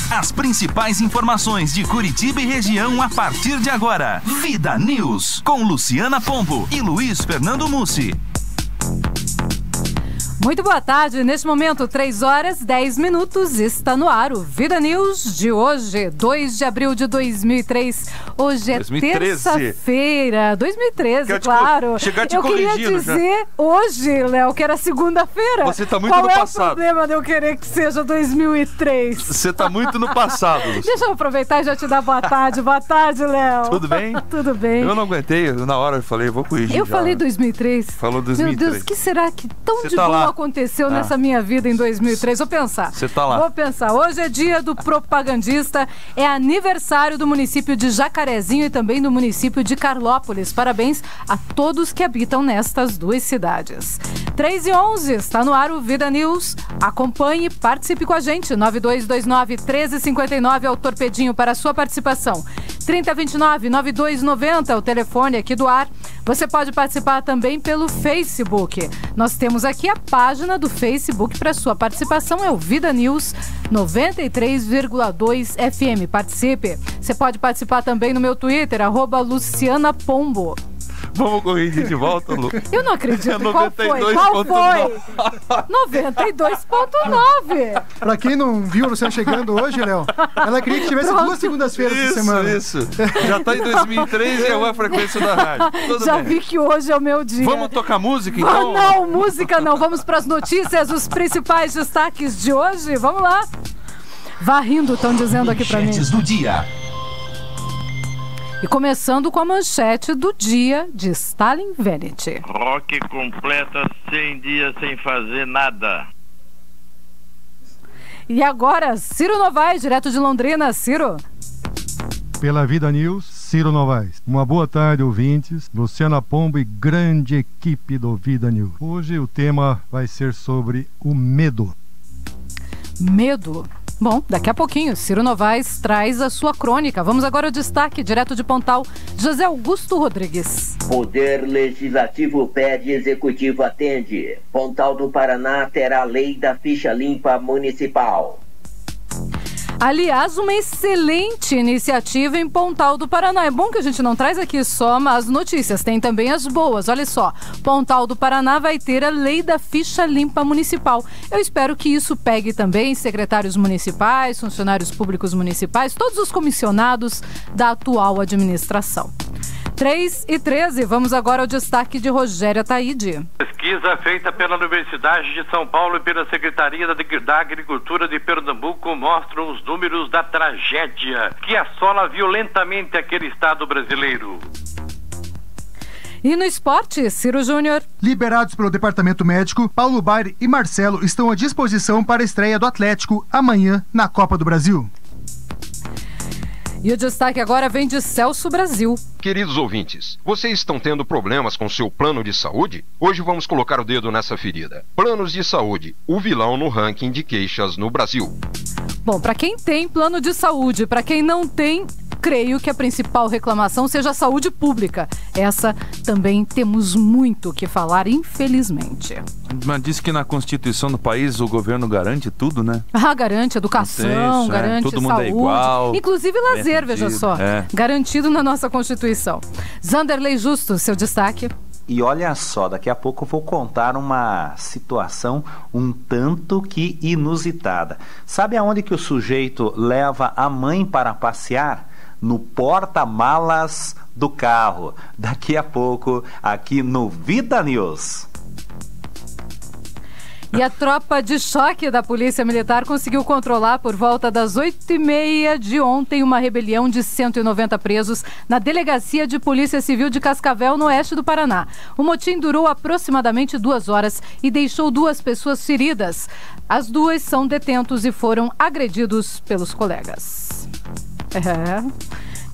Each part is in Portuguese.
As principais informações de Curitiba e região a partir de agora. Vida News, com Luciana Pombo e Luiz Fernando Mussi. Muito boa tarde, neste momento 3h10, está no ar o Vida News de hoje, 2 de abril de 2003, hoje é 2013. Terça-feira, 2013, claro. Chegar te eu corrigindo. queria dizer já. Hoje, Léo, que era segunda-feira. Você tá muito Qual no é passado. o problema de eu querer que seja 2003? Você tá muito no passado, Luciana. Deixa eu aproveitar e já te dar boa tarde, Léo. Tudo bem? Tudo bem. Eu não aguentei, na hora eu falei, vou corrigir. Eu falei 2003. Falou 2003. Meu Deus, o que será que tão Você de tá bom lá. aconteceu nessa minha vida em 2003? Vou pensar. Você tá lá. Vou pensar. Hoje é dia do propagandista, é aniversário do município de Jacarezinho e também do município de Carlópolis. Parabéns a todos que habitam nestas duas cidades. 3h11, está no ar o Vida News. Acompanhe, participe com a gente. 9229-1359 é o torpedinho para a sua participação. 3029-9290 é o telefone aqui do ar. Você pode participar também pelo Facebook. Nós temos aqui a página do Facebook para sua participação, é o Vida News 93,2 FM. Participe. Você pode participar também no meu Twitter, @Luciana Pombo. Vamos corrigir de volta, Lu. Eu não acredito. É Qual foi? 92,9. Pra quem não viu a Luciana chegando hoje, Léo, ela queria que tivesse 2 segundas-feiras essa semana. Isso. Já tá em 2003 e é uma frequência da rádio. Tudo Já bem. vi que hoje é o meu dia. Vamos tocar música, então? Não, música não. Vamos para as notícias, os principais destaques de hoje. Vamos lá. Vá rindo, estão dizendo aqui pra mim. Manchetes do dia. E começando com a manchete do dia de Stalin Vanity. Rock completa 100 dias sem fazer nada. E agora, Ciro Novaes, direto de Londrina. Ciro. Pela Vida News, Ciro Novaes. Uma boa tarde, ouvintes. Luciana Pombo e grande equipe do Vida News. Hoje o tema vai ser sobre o medo. Medo. Bom, daqui a pouquinho, Ciro Novaes traz a sua crônica. Vamos agora ao destaque, direto de Pontal, José Augusto Rodrigues. Poder Legislativo pede, Executivo atende. Pontal do Paraná terá lei da ficha limpa municipal. Aliás, uma excelente iniciativa em Pontal do Paraná. É bom que a gente não traz aqui só as notícias, tem também as boas. Olha só, Pontal do Paraná vai ter a lei da ficha limpa municipal. Eu espero que isso pegue também secretários municipais, funcionários públicos municipais, todos os comissionados da atual administração. 3h13, vamos agora ao destaque de Rogério Ataíde. Pesquisa feita pela Universidade de São Paulo e pela Secretaria da Agricultura de Pernambuco mostram os números da tragédia que assola violentamente aquele estado brasileiro. E no esporte, Ciro Júnior. Liberados pelo Departamento Médico, Paulo Baier e Marcelo estão à disposição para a estreia do Atlético amanhã na Copa do Brasil. E o destaque agora vem de Celso Brasil. Queridos ouvintes, vocês estão tendo problemas com seu plano de saúde? Hoje vamos colocar o dedo nessa ferida. Planos de saúde, o vilão no ranking de queixas no Brasil. Bom, para quem tem plano de saúde, para quem não tem, creio que a principal reclamação seja a saúde pública. Essa também temos muito o que falar, infelizmente. Mas diz que na Constituição do país o governo garante tudo, né? Garante educação, Isso, garante todo mundo saúde, é igual, inclusive lazer, veja só. Garantido na nossa Constituição. Zanderlei Justo, seu destaque. E olha só, daqui a pouco eu vou contar uma situação um tanto que inusitada. Sabe aonde que o sujeito leva a mãe para passear? No porta-malas do carro. Daqui a pouco, aqui no Vida News. E a tropa de choque da Polícia Militar conseguiu controlar por volta das 8h30 de ontem uma rebelião de 190 presos na Delegacia de Polícia Civil de Cascavel, no oeste do Paraná. O motim durou aproximadamente 2 horas e deixou 2 pessoas feridas. As 2 são detentos e foram agredidos pelos colegas.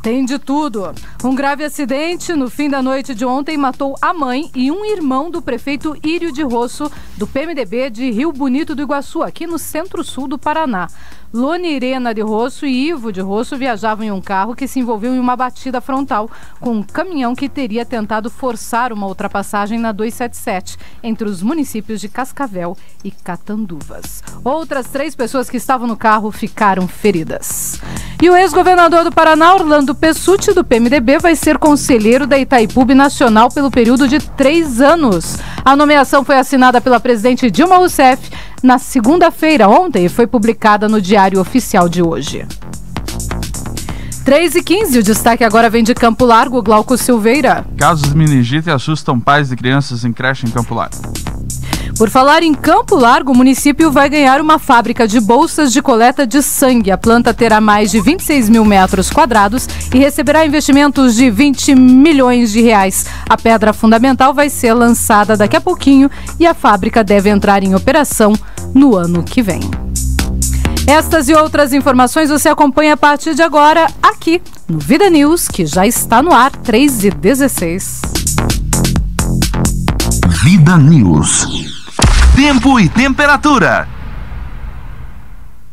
Tem de tudo. Um grave acidente no fim da noite de ontem matou a mãe e um irmão do prefeito Írio de Rosso, do PMDB de Rio Bonito do Iguaçu, aqui no centro-sul do Paraná. Lone Irena de Rosso e Ivo de Rosso viajavam em um carro que se envolveu em uma batida frontal com um caminhão que teria tentado forçar uma ultrapassagem na 277, entre os municípios de Cascavel e Catanduvas. Outras 3 pessoas que estavam no carro ficaram feridas. E o ex-governador do Paraná, Orlando Pessutti, do PMDB, vai ser conselheiro da Itaipu Nacional pelo período de 3 anos. A nomeação foi assinada pela presidente Dilma Rousseff na segunda-feira, ontem, e foi publicada no Diário Oficial de hoje. 3h15, o destaque agora vem de Campo Largo, Glauco Silveira. Casos de meningite assustam pais de crianças em creche em Campo Largo. Por falar em Campo Largo, o município vai ganhar uma fábrica de bolsas de coleta de sangue. A planta terá mais de 26 mil metros quadrados e receberá investimentos de 20 milhões de reais. A pedra fundamental vai ser lançada daqui a pouquinho e a fábrica deve entrar em operação no ano que vem. Estas e outras informações você acompanha a partir de agora aqui no Vida News, que já está no ar, 3h16. Vida News. Tempo e temperatura.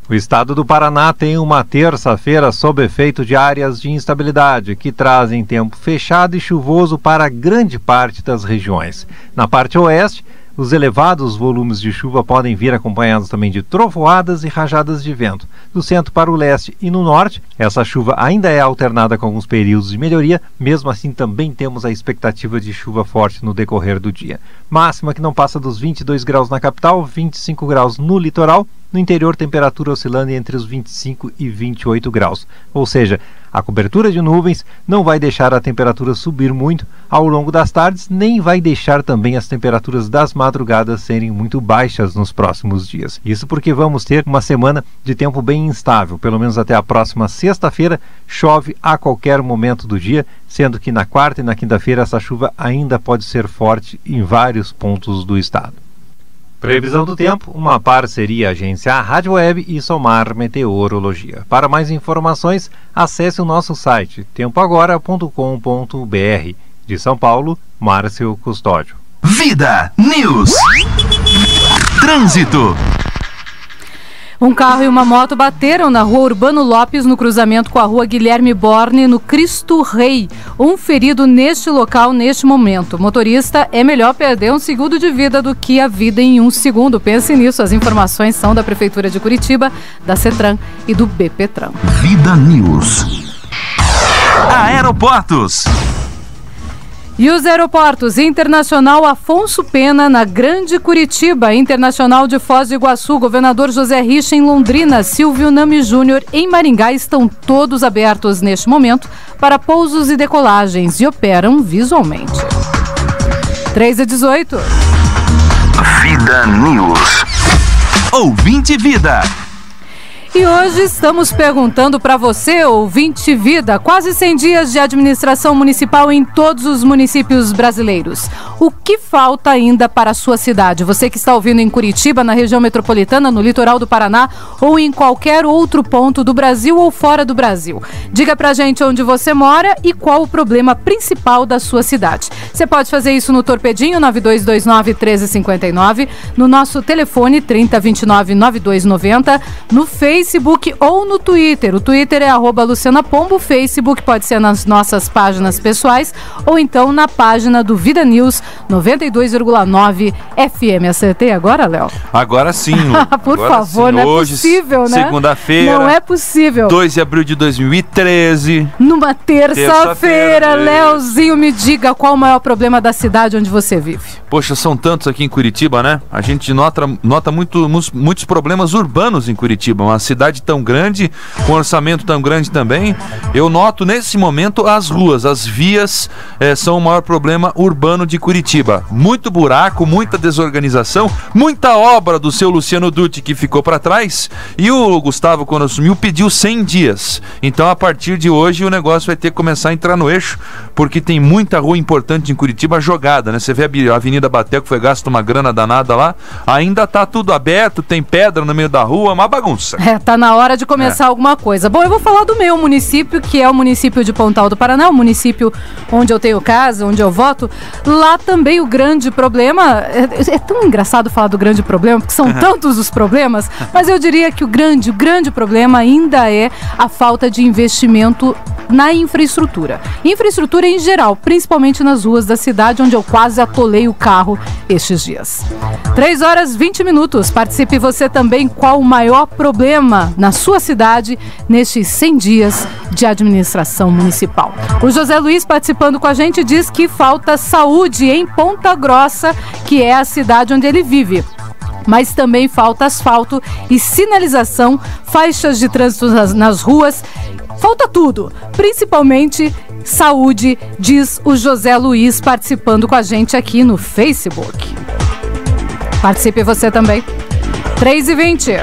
O estado do Paraná tem uma terça-feira sob efeito de áreas de instabilidade que trazem tempo fechado e chuvoso para grande parte das regiões. Na parte oeste, os elevados volumes de chuva podem vir acompanhados também de trovoadas e rajadas de vento. Do centro para o leste e no norte, essa chuva ainda é alternada com alguns períodos de melhoria, mesmo assim também temos a expectativa de chuva forte no decorrer do dia. Máxima que não passa dos 22 graus na capital, 25 graus no litoral, no interior temperatura oscilando entre os 25 e 28 graus. Ou seja, a cobertura de nuvens não vai deixar a temperatura subir muito ao longo das tardes, nem vai deixar também as temperaturas das madrugadas serem muito baixas nos próximos dias. Isso porque vamos ter uma semana de tempo bem instável, pelo menos até a próxima sexta-feira, chove a qualquer momento do dia, sendo que na quarta e na quinta-feira essa chuva ainda pode ser forte em vários pontos do estado. Previsão do tempo, uma parceria Agência Rádio Web e Somar Meteorologia. Para mais informações, acesse o nosso site tempoagora.com.br. De São Paulo, Márcio Custódio. Vida News. Trânsito. Um carro e uma moto bateram na rua Urbano Lopes, no cruzamento com a rua Guilherme Borne, no Cristo Rei. Um ferido neste local, neste momento. Motorista, é melhor perder 1 segundo de vida do que a vida em 1 segundo. Pense nisso. As informações são da Prefeitura de Curitiba, da CETRAN e do BPTRAN. Vida News. Aeroportos. E os aeroportos: Internacional Afonso Pena, na Grande Curitiba, Internacional de Foz do Iguaçu, Governador José Richa em Londrina, Silvio Nami Júnior em Maringá, estão todos abertos neste momento para pousos e decolagens e operam visualmente. 3h18. Vida News. Ouvinte Vida. E hoje estamos perguntando para você, ouvinte Vida, quase 100 dias de administração municipal em todos os municípios brasileiros. O que falta ainda para a sua cidade? Você que está ouvindo em Curitiba, na região metropolitana, no litoral do Paraná ou em qualquer outro ponto do Brasil ou fora do Brasil. Diga pra gente onde você mora e qual o problema principal da sua cidade. Você pode fazer isso no Torpedinho 9229-1359, no nosso telefone 3029-9290, no Facebook ou no Twitter. O Twitter é @LucianaPombo, o Facebook pode ser nas nossas páginas pessoais ou então na página do Vida News 92,9 FM. Acertei agora, Léo? Agora sim. Por agora favor, sim. não é Hoje, possível, né? Segunda-feira. Não é possível. 2 de abril de 2013. Numa terça-feira, Léozinho, me diga qual o maior problema da cidade onde você vive. Poxa, são tantos aqui em Curitiba, né? A gente nota muitos problemas urbanos em Curitiba. Uma cidade tão grande, com um orçamento tão grande também. Eu noto nesse momento as ruas, as vias são o maior problema urbano de Curitiba. Muito buraco, muita desorganização, muita obra do seu Luciano Dutti que ficou para trás. E o Gustavo, quando assumiu, pediu 100 dias. Então, a partir de hoje, o negócio vai ter que começar a entrar no eixo, porque tem muita rua importante em Curitiba jogada, né? Você vê a Avenida Batel, que foi gasto uma grana danada lá, ainda tá tudo aberto, tem pedra no meio da rua, uma bagunça. tá na hora de começar alguma coisa. Bom, eu vou falar do meu município, que é o município de Pontal do Paraná, o município onde eu tenho casa, onde eu voto. Lá também o grande problema, é tão engraçado falar do grande problema, porque são tantos os problemas, mas eu diria que o grande problema ainda é a falta de investimento na infraestrutura. Infraestrutura em geral, principalmente nas ruas da cidade, onde eu quase atolei o carro estes dias. 3h20. Participe você também. Qual o maior problema na sua cidade nestes 100 dias de administração municipal? O José Luiz, participando com a gente, diz que falta saúde em Ponta Grossa, que é a cidade onde ele vive. Mas também falta asfalto e sinalização, faixas de trânsito nas ruas. Falta tudo, principalmente saúde, diz o José Luiz, participando com a gente aqui no Facebook. Participe você também. 3h20.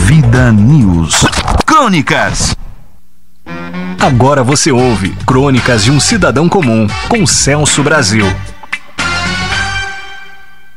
Vida News. Crônicas. Agora você ouve Crônicas de um Cidadão Comum, com Celso Brasil.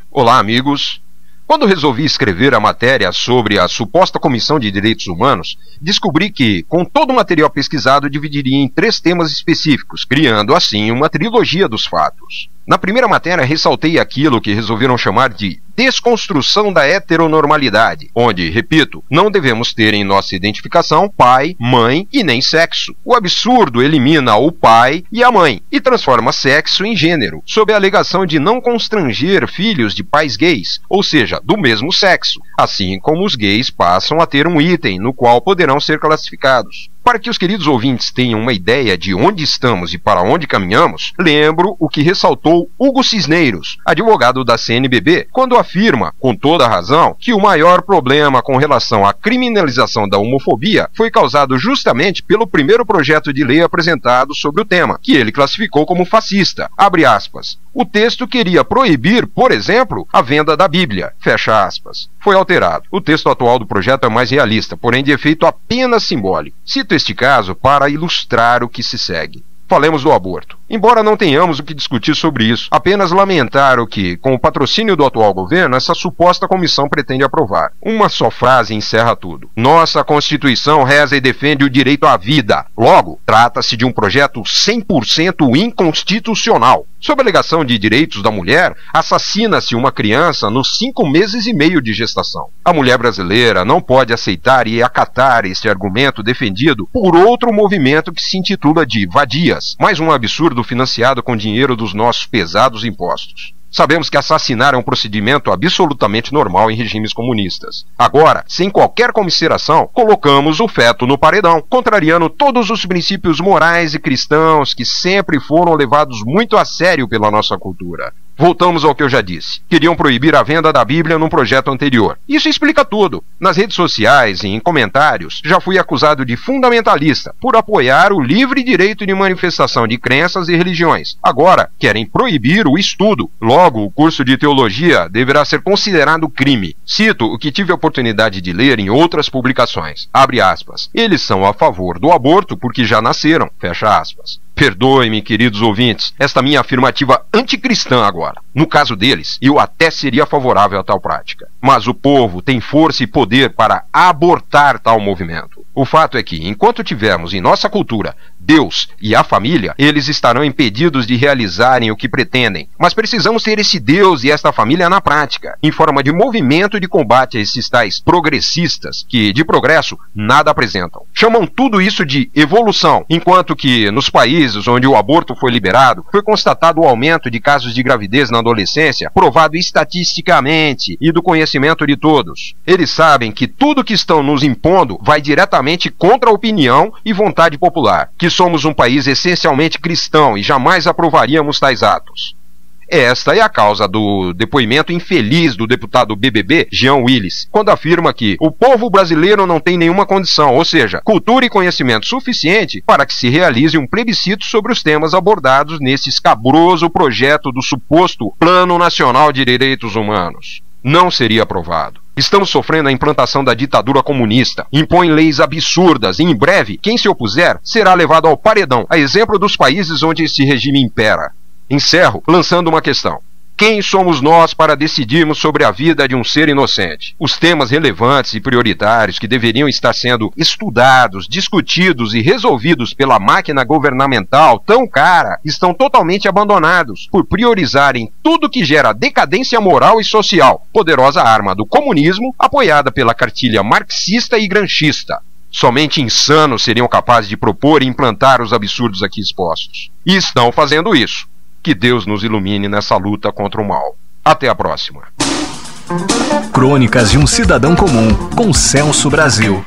Olá, amigos. Quando resolvi escrever a matéria sobre a suposta Comissão de Direitos Humanos, descobri que, com todo o material pesquisado, dividiria em 3 temas específicos, criando, assim, uma trilogia dos fatos. Na primeira matéria, ressaltei aquilo que resolveram chamar de desconstrução da heteronormalidade, onde, repito, não devemos ter em nossa identificação pai, mãe e nem sexo. O absurdo elimina o pai e a mãe e transforma sexo em gênero, sob a alegação de não constranger filhos de pais gays, ou seja, do mesmo sexo, assim como os gays passam a ter um item no qual poderão ser classificados. Para que os queridos ouvintes tenham uma ideia de onde estamos e para onde caminhamos, lembro o que ressaltou Hugo Cisneiros, advogado da CNBB, quando afirma, com toda a razão, que o maior problema com relação à criminalização da homofobia foi causado justamente pelo primeiro projeto de lei apresentado sobre o tema, que ele classificou como fascista. Abre aspas. O texto queria proibir, por exemplo, a venda da Bíblia. Fecha aspas. Foi alterado. O texto atual do projeto é mais realista, porém de efeito apenas simbólico. Cito este caso para ilustrar o que se segue. Falemos do aborto. Embora não tenhamos o que discutir sobre isso, apenas lamentar o que, com o patrocínio do atual governo, essa suposta comissão pretende aprovar. Uma só frase encerra tudo. Nossa Constituição reza e defende o direito à vida. Logo, trata-se de um projeto 100% inconstitucional. Sob a alegação de direitos da mulher, assassina-se uma criança nos 5 meses e meio de gestação. A mulher brasileira não pode aceitar e acatar este argumento defendido por outro movimento que se intitula de vadias, mais um absurdo financiado com dinheiro dos nossos pesados impostos. Sabemos que assassinar é um procedimento absolutamente normal em regimes comunistas. Agora, sem qualquer comiseração, colocamos o feto no paredão, contrariando todos os princípios morais e cristãos que sempre foram levados muito a sério pela nossa cultura. Voltamos ao que eu já disse. Queriam proibir a venda da Bíblia num projeto anterior. Isso explica tudo. Nas redes sociais e em comentários, já fui acusado de fundamentalista por apoiar o livre direito de manifestação de crenças e religiões. Agora, querem proibir o estudo. Logo, o curso de teologia deverá ser considerado crime. Cito o que tive a oportunidade de ler em outras publicações. Abre aspas. Eles são a favor do aborto porque já nasceram. Fecha aspas. Perdoe-me, queridos ouvintes, esta minha afirmativa anticristã agora. No caso deles, eu até seria favorável a tal prática. Mas o povo tem força e poder para abortar tal movimento. O fato é que, enquanto tivermos em nossa cultura Deus e a família, eles estarão impedidos de realizarem o que pretendem. Mas precisamos ter esse Deus e esta família na prática, em forma de movimento de combate a esses tais progressistas, que de progresso nada apresentam. Chamam tudo isso de evolução, enquanto que nos países onde o aborto foi liberado, foi constatado o aumento de casos de gravidez na adolescência, provado estatisticamente e do conhecimento de todos. Eles sabem que tudo que estão nos impondo vai diretamente contra a opinião e vontade popular, que somos um país essencialmente cristão e jamais aprovaríamos tais atos. Esta é a causa do depoimento infeliz do deputado BBB, Jean Willis, quando afirma que o povo brasileiro não tem nenhuma condição, ou seja, cultura e conhecimento suficiente para que se realize um plebiscito sobre os temas abordados nesse escabroso projeto do suposto Plano Nacional de Direitos Humanos. Não seria aprovado. Estamos sofrendo a implantação da ditadura comunista. Impõe leis absurdas e, em breve, quem se opuser será levado ao paredão, a exemplo dos países onde esse regime impera. Encerro lançando uma questão. quem somos nós para decidirmos sobre a vida de um ser inocente? Os temas relevantes e prioritários que deveriam estar sendo estudados, discutidos e resolvidos pela máquina governamental tão cara estão totalmente abandonados por priorizarem tudo que gera decadência moral e social, poderosa arma do comunismo apoiada pela cartilha marxista e granchista. Somente insanos seriam capazes de propor e implantar os absurdos aqui expostos. E estão fazendo isso. Que Deus nos ilumine nessa luta contra o mal. Até a próxima. Crônicas de um Cidadão Comum, com Celso Brasil.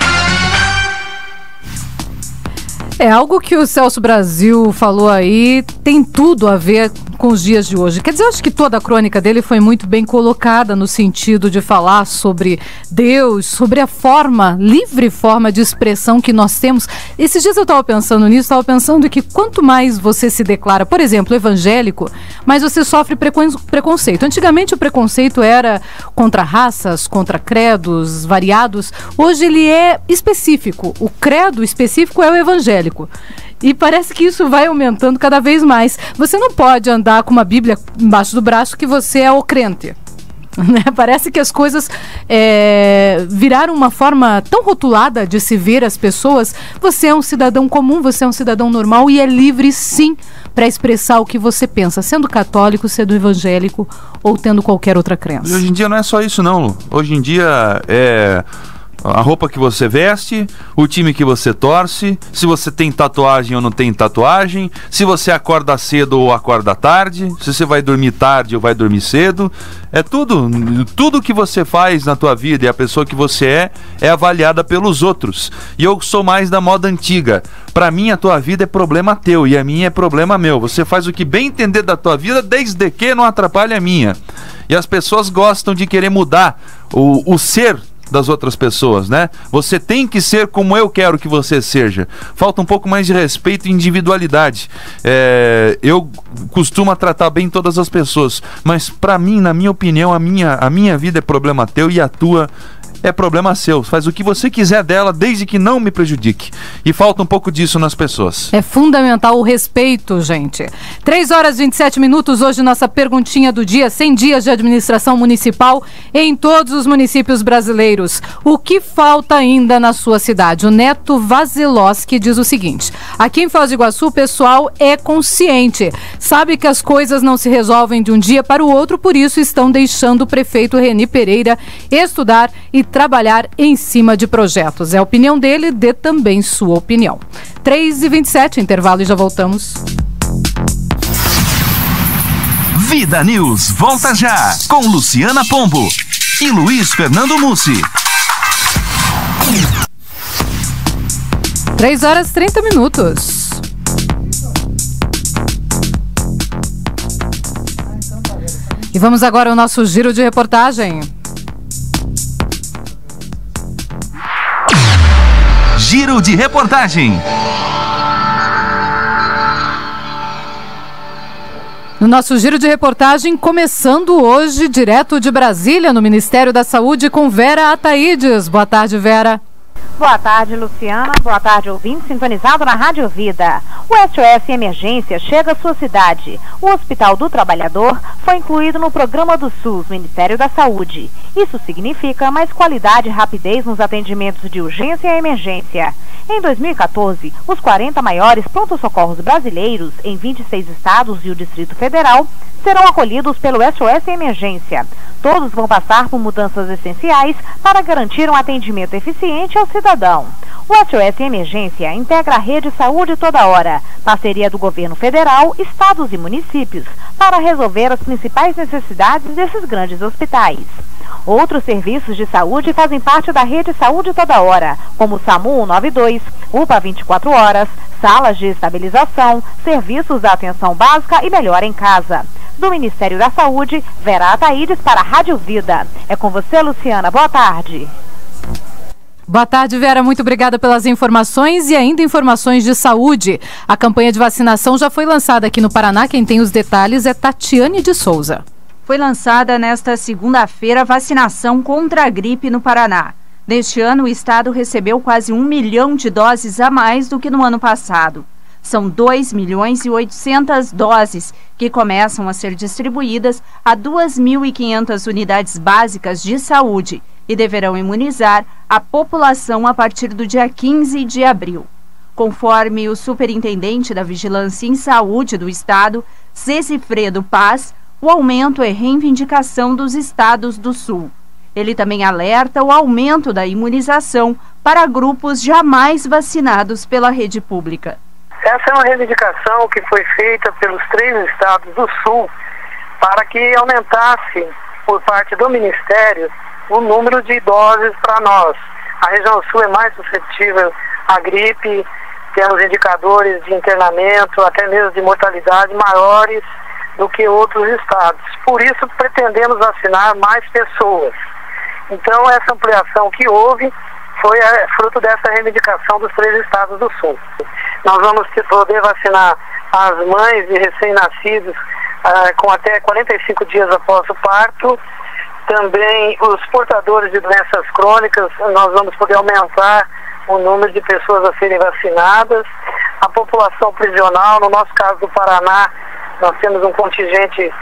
É algo que o Celso Brasil falou aí, tem tudo a ver com os dias de hoje. Quer dizer, eu acho que toda a crônica dele foi muito bem colocada no sentido de falar sobre Deus, sobre a livre forma de expressão que nós temos. Esses dias eu estava pensando nisso, estava pensando que quanto mais você se declara, por exemplo, evangélico, mais você sofre preconceito. Antigamente o preconceito era contra raças, contra credos variados. Hoje ele é específico. O credo específico é o evangélico. E parece que isso vai aumentando cada vez mais. Você não pode andar com uma Bíblia embaixo do braço que você é o crente. Parece que as coisas viraram uma forma tão rotulada de se ver as pessoas. Você é um cidadão comum, você é um cidadão normal e é livre sim para expressar o que você pensa, sendo católico, sendo evangélico ou tendo qualquer outra crença. E hoje em dia não é só isso não, Lu. Hoje em dia é a roupa que você veste, o time que você torce, se você tem tatuagem ou não tem tatuagem, se você acorda cedo ou acorda tarde, se você vai dormir tarde ou vai dormir cedo. É tudo que você faz na tua vida e a pessoa que você é avaliada pelos outros. E eu sou mais da moda antiga. Pra mim a tua vida é problema teu e a minha é problema meu. Você faz o que bem entender da tua vida, desde que não atrapalhe a minha. E as pessoas gostam de querer mudar o ser das outras pessoas, né? Você tem que ser como eu quero que você seja. Falta um pouco mais de respeito e individualidade. Eu costumo tratar bem todas as pessoas, mas pra mim, na minha opinião, a minha vida é problema teu e a tua é problema seu. Faz o que você quiser dela, desde que não me prejudique. E falta um pouco disso nas pessoas. É fundamental o respeito, gente. 3h27, hoje nossa perguntinha do dia, 100 dias de administração municipal em todos os municípios brasileiros. O que falta ainda na sua cidade? O Neto Vazeloski diz o seguinte: aqui em Foz do Iguaçu o pessoal é consciente, sabe que as coisas não se resolvem de um dia para o outro, por isso estão deixando o prefeito Reni Pereira estudar e trabalhar em cima de projetos. É a opinião dele, dê também sua opinião. 3h27, intervalo e já voltamos. Vida News volta já, com Luciana Pombo e Luiz Fernando Mussi. 3h30. E vamos agora ao nosso giro de reportagem. Giro de reportagem. No nosso giro de reportagem, começando hoje, direto de Brasília, no Ministério da Saúde, com Vera Ataídes. Boa tarde, Vera. Boa tarde, Luciana. Boa tarde, ouvinte sintonizado na Rádio Vida. O SOS Emergência chega à sua cidade. O Hospital do Trabalhador foi incluído no programa do SUS, Ministério da Saúde. Isso significa mais qualidade e rapidez nos atendimentos de urgência e emergência. Em 2014, os 40 maiores pronto-socorros brasileiros, em 26 estados e o Distrito Federal, serão acolhidos pelo SOS Emergência. Todos vão passar por mudanças essenciais para garantir um atendimento eficiente ao cidadão. O SOS Emergência integra a Rede Saúde Toda Hora, parceria do governo federal, estados e municípios, para resolver as principais necessidades desses grandes hospitais. Outros serviços de saúde fazem parte da Rede Saúde Toda Hora, como o SAMU 192, UPA 24 horas, salas de estabilização, serviços da atenção básica e melhor em casa. Do Ministério da Saúde, Vera Ataídes para a Rádio Vida. É com você, Luciana. Boa tarde. Boa tarde, Vera. Muito obrigada pelas informações e ainda informações de saúde. A campanha de vacinação já foi lançada aqui no Paraná. Quem tem os detalhes é Tatiane de Souza. Foi lançada nesta segunda-feira a vacinação contra a gripe no Paraná. Neste ano, o estado recebeu quase 1 milhão de doses a mais do que no ano passado. São 2.800.000 doses que começam a ser distribuídas a 2.500 unidades básicas de saúde e deverão imunizar a população a partir do dia 15 de abril. Conforme o superintendente da Vigilância em Saúde do Estado, Zezifredo Paz, o aumento é reivindicação dos estados do Sul. Ele também alerta o aumento da imunização para grupos jamais vacinados pela rede pública. Essa é uma reivindicação que foi feita pelos 3 estados do Sul para que aumentasse, por parte do Ministério, o número de doses para nós. A região Sul é mais suscetível à gripe, temos indicadores de internamento, até mesmo de mortalidade maiores do que outros estados. Por isso, pretendemos vacinar mais pessoas. Então, essa ampliação que houve foi fruto dessa reivindicação dos 3 estados do Sul. Nós vamos poder vacinar as mães de recém-nascidos com até 45 dias após o parto. Também os portadores de doenças crônicas, nós vamos poder aumentar o número de pessoas a serem vacinadas. A população prisional, no nosso caso do Paraná, nós temos um contingente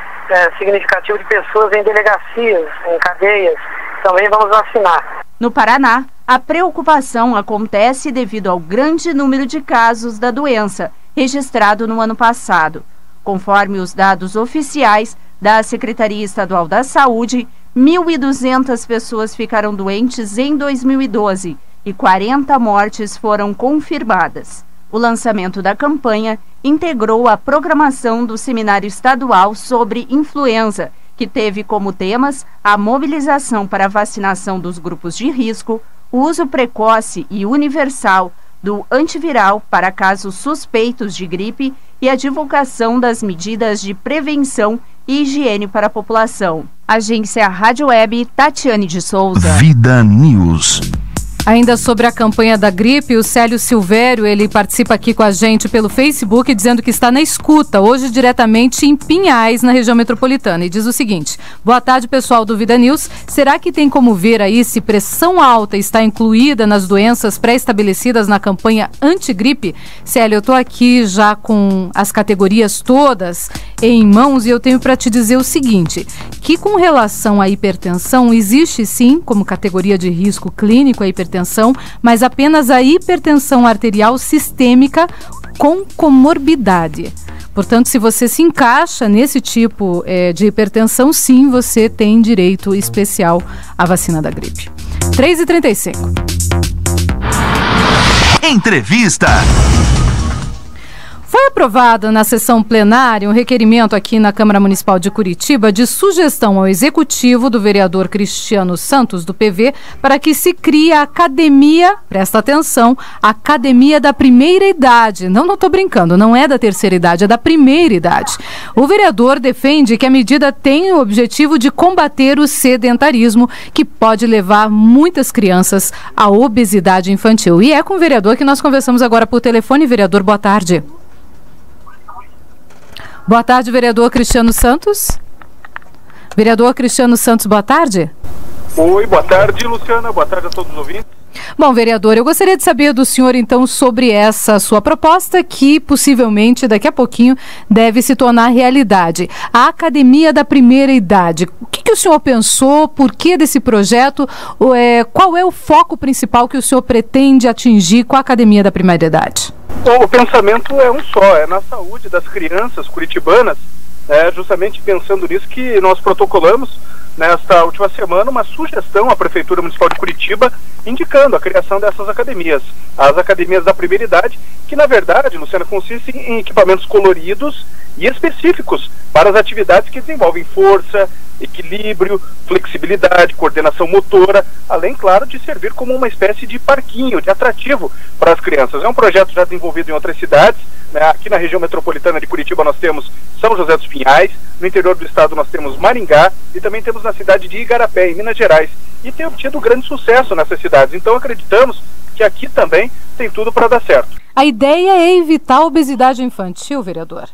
significativo de pessoas em delegacias, em cadeias, também vamos vacinar. No Paraná, a preocupação acontece devido ao grande número de casos da doença registrado no ano passado. Conforme os dados oficiais da Secretaria Estadual da Saúde, 1.200 pessoas ficaram doentes em 2012 e 40 mortes foram confirmadas. O lançamento da campanha integrou a programação do Seminário Estadual sobre Influenza, que teve como temas a mobilização para a vacinação dos grupos de risco, o uso precoce e universal do antiviral para casos suspeitos de gripe e a divulgação das medidas de prevenção e higiene para a população. Agência Rádio Web, Tatiane de Souza. Vida News. Ainda sobre a campanha da gripe, o Célio Silvério, ele participa aqui com a gente pelo Facebook, dizendo que está na escuta, hoje diretamente em Pinhais, na região metropolitana, e diz o seguinte: boa tarde, pessoal do Vida News, será que tem como ver aí se pressão alta está incluída nas doenças pré-estabelecidas na campanha antigripe? Célio, eu estou aqui já com as categorias todas em mãos e eu tenho para te dizer o seguinte, que com relação à hipertensão, existe sim como categoria de risco clínico a hipertensão, mas apenas a hipertensão arterial sistêmica com comorbidade. Portanto, se você se encaixa nesse tipo de hipertensão, sim, você tem direito especial à vacina da gripe. 3h35. Entrevista. Foi aprovado na sessão plenária um requerimento aqui na Câmara Municipal de Curitiba de sugestão ao Executivo do vereador Cristiano Santos, do PV, para que se crie a academia, presta atenção, a academia da primeira idade. Não estou brincando, não é da terceira idade, é da primeira idade. O vereador defende que a medida tem o objetivo de combater o sedentarismo, que pode levar muitas crianças à obesidade infantil. E é com o vereador que nós conversamos agora por telefone. Vereador, boa tarde. Boa tarde, vereador Cristiano Santos. Vereador Cristiano Santos, boa tarde. Oi, boa tarde, Luciana. Boa tarde a todos os ouvintes. Bom, vereador, eu gostaria de saber do senhor, então, sobre essa sua proposta que, possivelmente, daqui a pouquinho, deve se tornar realidade. A Academia da Primeira Idade. O que o senhor pensou? Por que desse projeto? Qual é o foco principal que o senhor pretende atingir com a Academia da Primeira Idade? Bom, o pensamento é um só, é na saúde das crianças curitibanas, justamente pensando nisso que nós protocolamos nesta última semana uma sugestão à Prefeitura Municipal de Curitiba indicando a criação dessas academias, as academias da primeira idade, que na verdade, Luciana, consistem em equipamentos coloridos e específicos para as atividades que desenvolvem força, equilíbrio, flexibilidade, coordenação motora, além, claro, de servir como uma espécie de parquinho, de atrativo para as crianças. É um projeto já desenvolvido em outras cidades, aqui na região metropolitana de Curitiba nós temos São José dos Pinhais, no interior do estado nós temos Maringá e também temos na cidade de Igarapé, em Minas Gerais, e tem obtido grande sucesso nessas cidades. Então acreditamos que aqui também tem tudo para dar certo. A ideia é evitar a obesidade infantil, vereador?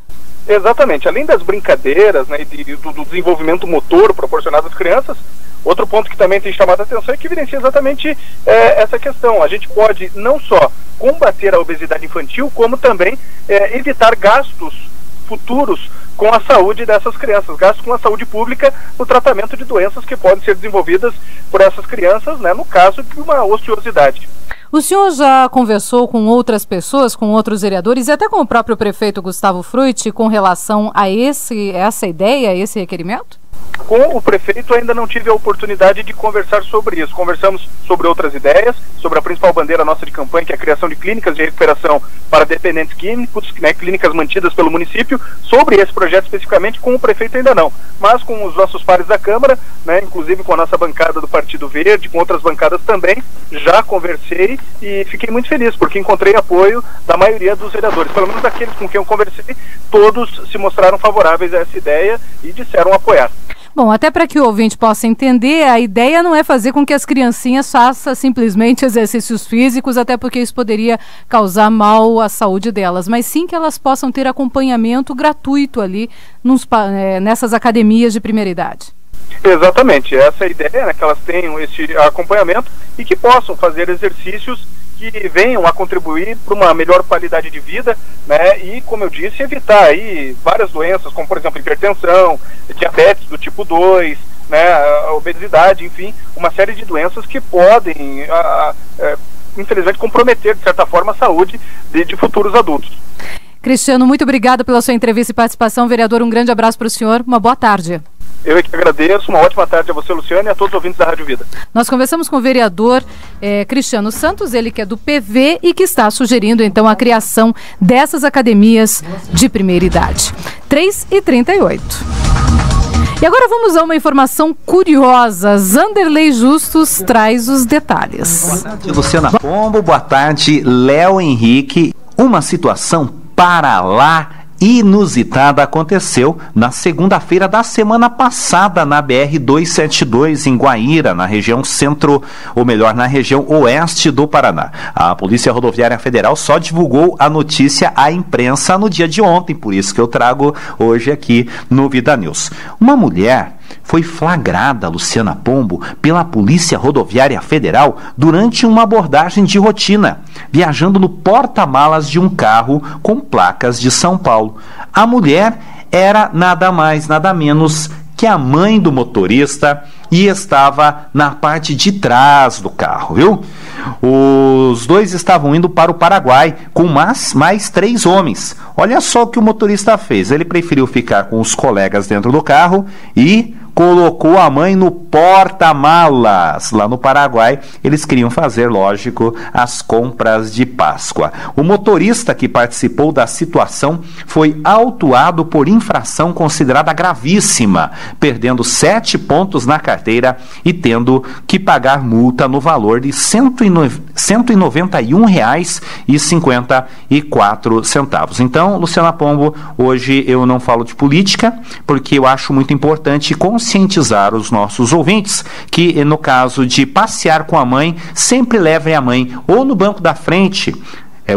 Exatamente. Além das brincadeiras, e do desenvolvimento motor proporcionado às crianças, Outro ponto que também tem chamado a atenção é que evidencia exatamente essa questão. A gente pode não só combater a obesidade infantil, como também evitar gastos futuros com a saúde dessas crianças, gastos com a saúde pública no tratamento de doenças que podem ser desenvolvidas por essas crianças, né, no caso de uma ociosidade. O senhor já conversou com outras pessoas, com outros vereadores e até com o próprio prefeito Gustavo Frutti com relação a essa ideia, a esse requerimento? Com o prefeito ainda não tive a oportunidade de conversar sobre isso. Conversamos sobre outras ideias, sobre a principal bandeira nossa de campanha, que é a criação de clínicas de recuperação para dependentes químicos, né, clínicas mantidas pelo município. Sobre esse projeto especificamente, com o prefeito ainda não. Mas com os nossos pares da Câmara, né, inclusive com a nossa bancada do Partido Verde, com outras bancadas também, já conversei e fiquei muito feliz, porque encontrei apoio da maioria dos vereadores. Pelo menos daqueles com quem eu conversei, todos se mostraram favoráveis a essa ideia e disseram apoiar. Bom, até para que o ouvinte possa entender, a ideia não é fazer com que as criancinhas façam simplesmente exercícios físicos, até porque isso poderia causar mal à saúde delas, mas sim que elas possam ter acompanhamento gratuito ali nessas academias de primeira idade. Exatamente, essa é a ideia, né, que elas tenham esse acompanhamento e que possam fazer exercícios que venham a contribuir para uma melhor qualidade de vida, né, e, como eu disse, evitar aí várias doenças, como por exemplo hipertensão, diabetes do tipo 2, né, a obesidade, enfim, uma série de doenças que podem, infelizmente, comprometer, de certa forma, a saúde de futuros adultos. Cristiano, muito obrigado pela sua entrevista e participação. Vereador, um grande abraço para o senhor, uma boa tarde. Eu é que agradeço, uma ótima tarde a você, Luciana, e a todos os ouvintes da Rádio Vida. Nós conversamos com o vereador Cristiano Santos, ele que é do PV e que está sugerindo então a criação dessas academias de primeira idade. 3h38. E agora vamos a uma informação curiosa. Zanderlei Justus traz os detalhes. Boa tarde, Luciana Pombo. Boa tarde, Léo Henrique. Uma situação para lá inusitada aconteceu na segunda-feira da semana passada na BR-272 em Guaíra, na região centro, ou melhor, na região oeste do Paraná. A Polícia Rodoviária Federal só divulgou a notícia à imprensa no dia de ontem, por isso que eu trago hoje aqui no Vida News. Uma mulher foi flagrada, Luciana Pombo, pela Polícia Rodoviária Federal durante uma abordagem de rotina, viajando no porta-malas de um carro com placas de São Paulo. A mulher era nada mais, nada menos que a mãe do motorista e estava na parte de trás do carro, viu? Os dois estavam indo para o Paraguai com mais 3 homens. Olha só o que o motorista fez. Ele preferiu ficar com os colegas dentro do carro e colocou a mãe no porta-malas. Lá no Paraguai, eles queriam fazer, lógico, as compras de Páscoa. O motorista que participou da situação foi autuado por infração considerada gravíssima, perdendo 7 pontos na carteira e tendo que pagar multa no valor de R$ 191,54. Então, Luciana Pombo, hoje eu não falo de política, porque eu acho muito importante conscientizar os nossos ouvintes que, no caso de passear com a mãe, sempre levem a mãe ou no banco da frente,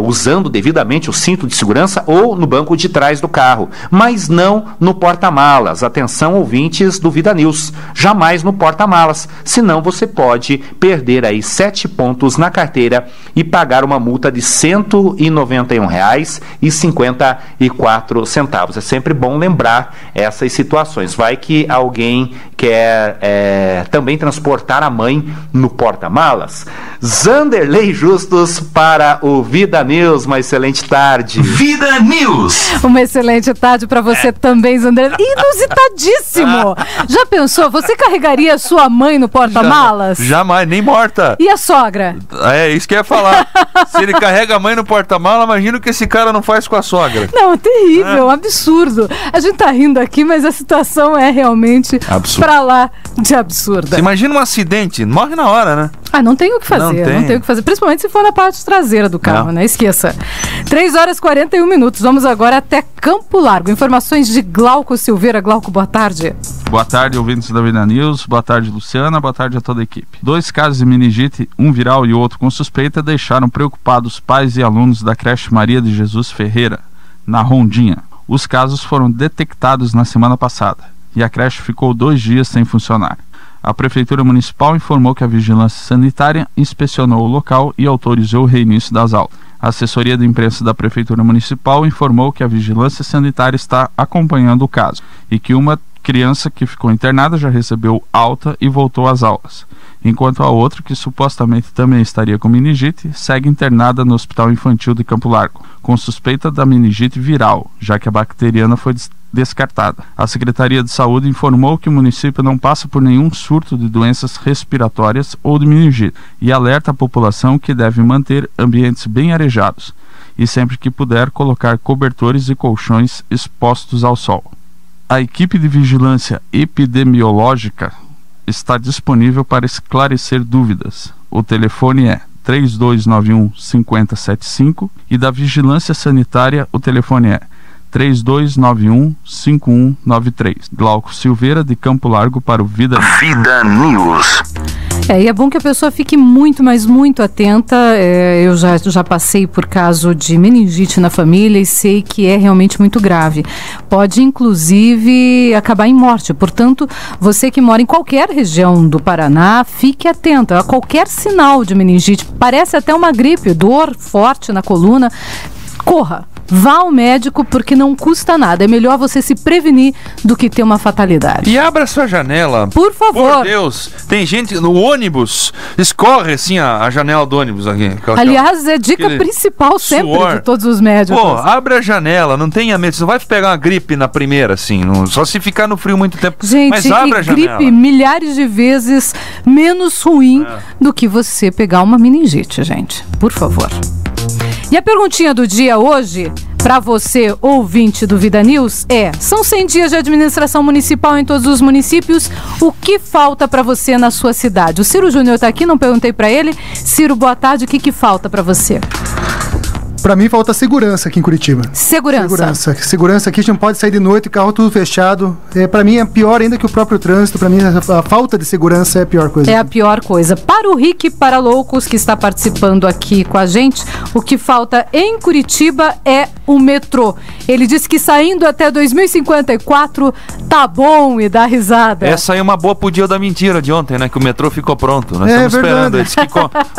usando devidamente o cinto de segurança, ou no banco de trás do carro, mas não no porta-malas. Atenção, ouvintes do Vida News, jamais no porta-malas, senão você pode perder aí 7 pontos na carteira e pagar uma multa de R$ 191,54. É sempre bom lembrar essas situações. Vai que alguém quer também transportar a mãe no porta-malas. Zanderlei Justus para o Vida News, uma excelente tarde. Vida News. Uma excelente tarde para você também, Zanderlei. Inusitadíssimo. Já pensou? Você carregaria sua mãe no porta-malas? Jamais, nem morta. E a sogra? É isso que eu ia falar. Se ele carrega a mãe no porta-malas, imagina o que esse cara não faz com a sogra. Não, terrível, absurdo. A gente tá rindo aqui, mas a situação é realmente pra lá de absurda. Você imagina um acidente, morre na hora, né? Não tem o que fazer, não tem o que fazer, principalmente se for na parte traseira do carro, né? Esqueça. 3h41. Vamos agora até Campo Largo. Informações de Glauco Silveira. Glauco, boa tarde. Boa tarde, ouvintes da Vida News. Boa tarde, Luciana. Boa tarde a toda a equipe. 2 casos de meningite, um viral e outro com suspeita, deixaram preocupados pais e alunos da creche Maria de Jesus Ferreira, na Rondinha. Os casos foram detectados na semana passada e a creche ficou 2 dias sem funcionar. A Prefeitura Municipal informou que a Vigilância Sanitária inspecionou o local e autorizou o reinício das aulas. A assessoria de imprensa da Prefeitura Municipal informou que a Vigilância Sanitária está acompanhando o caso e que uma criança que ficou internada já recebeu alta e voltou às aulas, enquanto a outra, que supostamente também estaria com meningite, segue internada no Hospital Infantil de Campo Largo, com suspeita da meningite viral, já que a bacteriana foi descartada. A Secretaria de Saúde informou que o município não passa por nenhum surto de doenças respiratórias ou de meningite e alerta a população que deve manter ambientes bem arejados e, sempre que puder, colocar cobertores e colchões expostos ao sol. A equipe de vigilância epidemiológica está disponível para esclarecer dúvidas. O telefone é 3291-5075 e da Vigilância Sanitária o telefone é 3291-5193. Glauco Silveira, de Campo Largo, para o Vida News. E é bom que a pessoa fique muito, mas muito atenta. Eu já passei por caso de meningite na família e sei que é realmente muito grave. Pode, inclusive, acabar em morte. Portanto, você que mora em qualquer região do Paraná, fique atento a qualquer sinal de meningite. Parece até uma gripe, dor forte na coluna. Corra! Vá ao médico, porque não custa nada. É melhor você se prevenir do que ter uma fatalidade. E abra sua janela. Por favor. Por Deus. Tem gente no ônibus, escorre assim a janela do ônibus aqui. Aliás, é dica principal sempre de todos os médicos. Pô, abre a janela, não tenha medo. Você não vai pegar uma gripe na primeira, assim. Só se ficar no frio muito tempo. Gente, mas abre a janela. Gripe milhares de vezes menos ruim do que você pegar uma meningite, gente. Por favor. E a perguntinha do dia hoje, para você, ouvinte do Vida News, são 100 dias de administração municipal em todos os municípios. O que falta para você na sua cidade? O Ciro Júnior está aqui, não perguntei para ele. Ciro, boa tarde, o que falta para você? Pra mim falta segurança aqui em Curitiba. Segurança aqui, a gente não pode sair de noite, carro tudo fechado. Pra mim é pior ainda que o próprio trânsito. Pra mim a falta de segurança é a pior coisa. É a pior coisa. Para o Rick Para Loucos, que está participando aqui com a gente, o que falta em Curitiba é o metrô. Ele disse que saindo até 2054 tá bom e dá risada. Essa aí é uma boa pro dia da mentira de ontem, né? Que o metrô ficou pronto. Nós estamos esperando. Ele disse que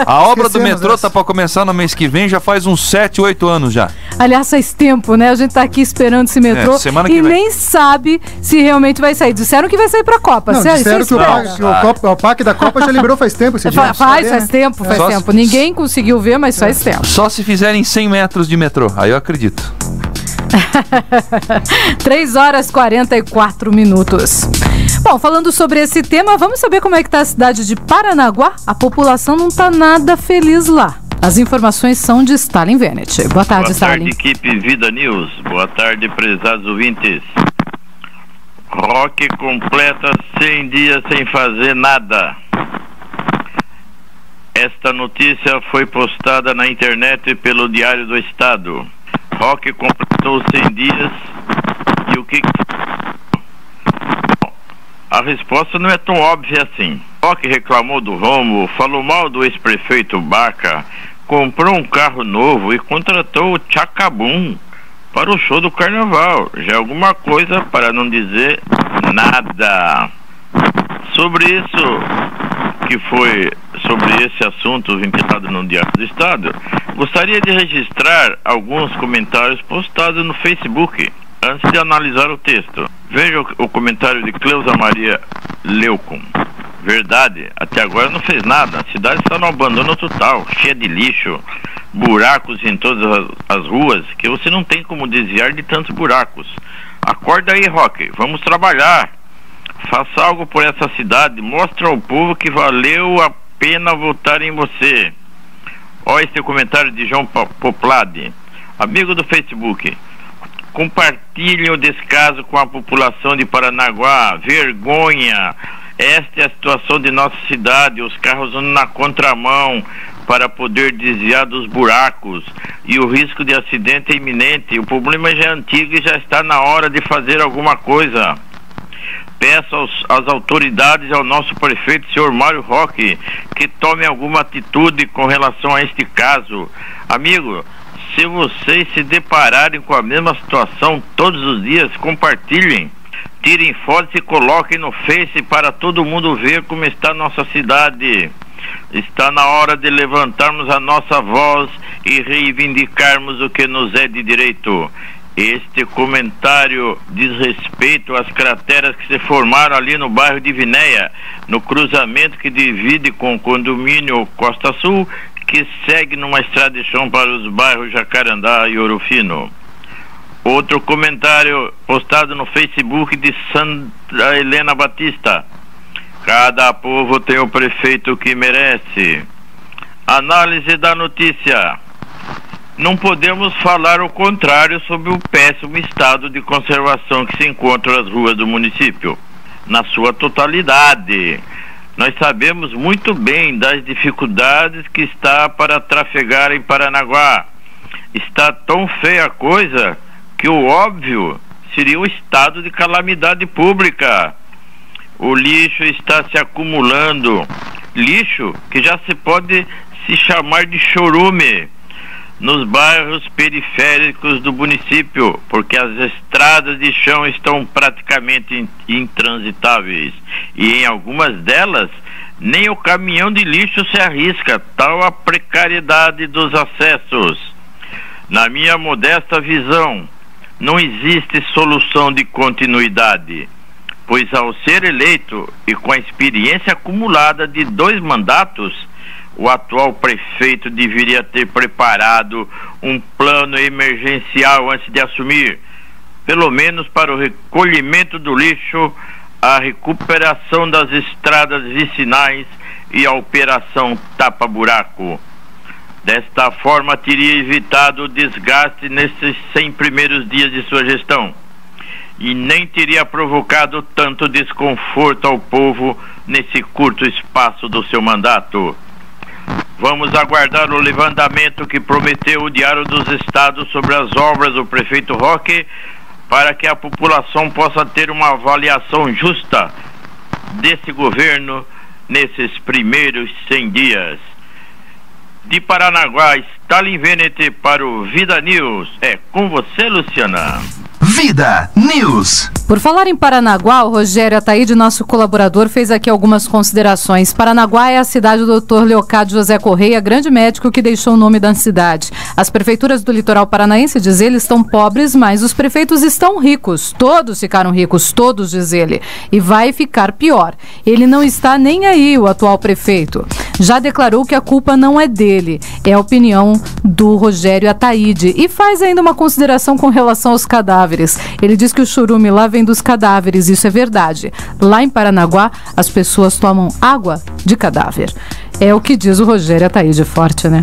a obra do metrô tá pra começar no mês que vem, já faz uns 7-8 anos já. Aliás, faz tempo, né? A gente tá aqui esperando esse metrô e nem sabe se realmente vai sair. Disseram que vai sair pra Copa. Não, disseram que o PAC da Copa já liberou faz tempo esse dia. Faz tempo. Ninguém conseguiu ver, mas faz tempo. Só se fizerem 100 metros de metrô, aí eu acredito. 3h44. Bom, falando sobre esse tema, vamos saber como é que tá a cidade de Paranaguá? A população não tá nada feliz lá. As informações são de Stalin Venet. Boa tarde, Stalin. Boa tarde, equipe Vida News. Boa tarde, prezados ouvintes. Rock completa 100 dias sem fazer nada. Esta notícia foi postada na internet pelo Diário do Estado. Rock completou 100 dias e o que... Bom, a resposta não é tão óbvia assim. Rock reclamou do rombo, falou mal do ex-prefeito Baca, comprou um carro novo e contratou o Tchacabum para o show do carnaval. Já é alguma coisa, para não dizer nada. Sobre esse assunto ventilado no Diário do Estado, gostaria de registrar alguns comentários postados no Facebook antes de analisar o texto. Veja o comentário de Cleusa Maria Leucon. Verdade, até agora não fez nada. A cidade está no abandono total, cheia de lixo, buracos em todas as ruas, que você não tem como desviar de tantos buracos. Acorda aí, Rock, vamos trabalhar. Faça algo por essa cidade, mostre ao povo que valeu a pena votar em você. Olha esse comentário de João Poplade, amigo do Facebook. Compartilhem o descaso com a população de Paranaguá. Vergonha! Esta é a situação de nossa cidade, os carros andam na contramão para poder desviar dos buracos e o risco de acidente é iminente. O problema já é antigo e já está na hora de fazer alguma coisa. Peço às autoridades, ao nosso prefeito, senhor Mário Roque, que tome alguma atitude com relação a este caso. Amigo, se vocês se depararem com a mesma situação todos os dias, compartilhem. Tirem fotos e coloquem no Face para todo mundo ver como está nossa cidade. Está na hora de levantarmos a nossa voz e reivindicarmos o que nos é de direito. Este comentário diz respeito às crateras que se formaram ali no bairro de Vinéia, no cruzamento que divide com o condomínio Costa Sul, que segue numa estrada de chão para os bairros Jacarandá e Ouro Fino. Outro comentário postado no Facebook de Sandra Helena Batista. Cada povo tem o prefeito que merece. Análise da notícia. Não podemos falar o contrário sobre o péssimo estado de conservação que se encontra nas ruas do município, na sua totalidade. Nós sabemos muito bem das dificuldades que está para trafegar em Paranaguá. Está tão feia a coisa que o óbvio seria o estado de calamidade pública. O lixo está se acumulando, lixo que já se pode se chamar de chorume, nos bairros periféricos do município, porque as estradas de chão estão praticamente intransitáveis e em algumas delas nem o caminhão de lixo se arrisca, tal a precariedade dos acessos. Na minha modesta visão, não existe solução de continuidade, pois ao ser eleito e com a experiência acumulada de 2 mandatos, o atual prefeito deveria ter preparado um plano emergencial antes de assumir, pelo menos para o recolhimento do lixo, a recuperação das estradas vicinais e a operação tapa-buraco. Desta forma, teria evitado o desgaste nesses 100 primeiros dias de sua gestão e nem teria provocado tanto desconforto ao povo nesse curto espaço do seu mandato. Vamos aguardar o levantamento que prometeu o Diário dos Estados sobre as obras do prefeito Roque, para que a população possa ter uma avaliação justa desse governo nesses primeiros 100 dias. De Paranaguá, Stalin Venete para o Vida News. É com você, Luciana. Vida News. Por falar em Paranaguá, o Rogério Ataíde, nosso colaborador, fez aqui algumas considerações. Paranaguá é a cidade do Dr. Leocádio José Correia, grande médico que deixou o nome da cidade. As prefeituras do litoral paranaense, diz ele, estão pobres, mas os prefeitos estão ricos. Todos ficaram ricos, todos, diz ele. E vai ficar pior. Ele não está nem aí, o atual prefeito. Já declarou que a culpa não é dele. É a opinião do Rogério Ataíde. E faz ainda uma consideração com relação aos cadáveres. Ele diz que o chorume lá vem dos cadáveres, isso é verdade. Lá em Paranaguá, as pessoas tomam água de cadáver. É o que diz o Rogério Ataíde, forte, né?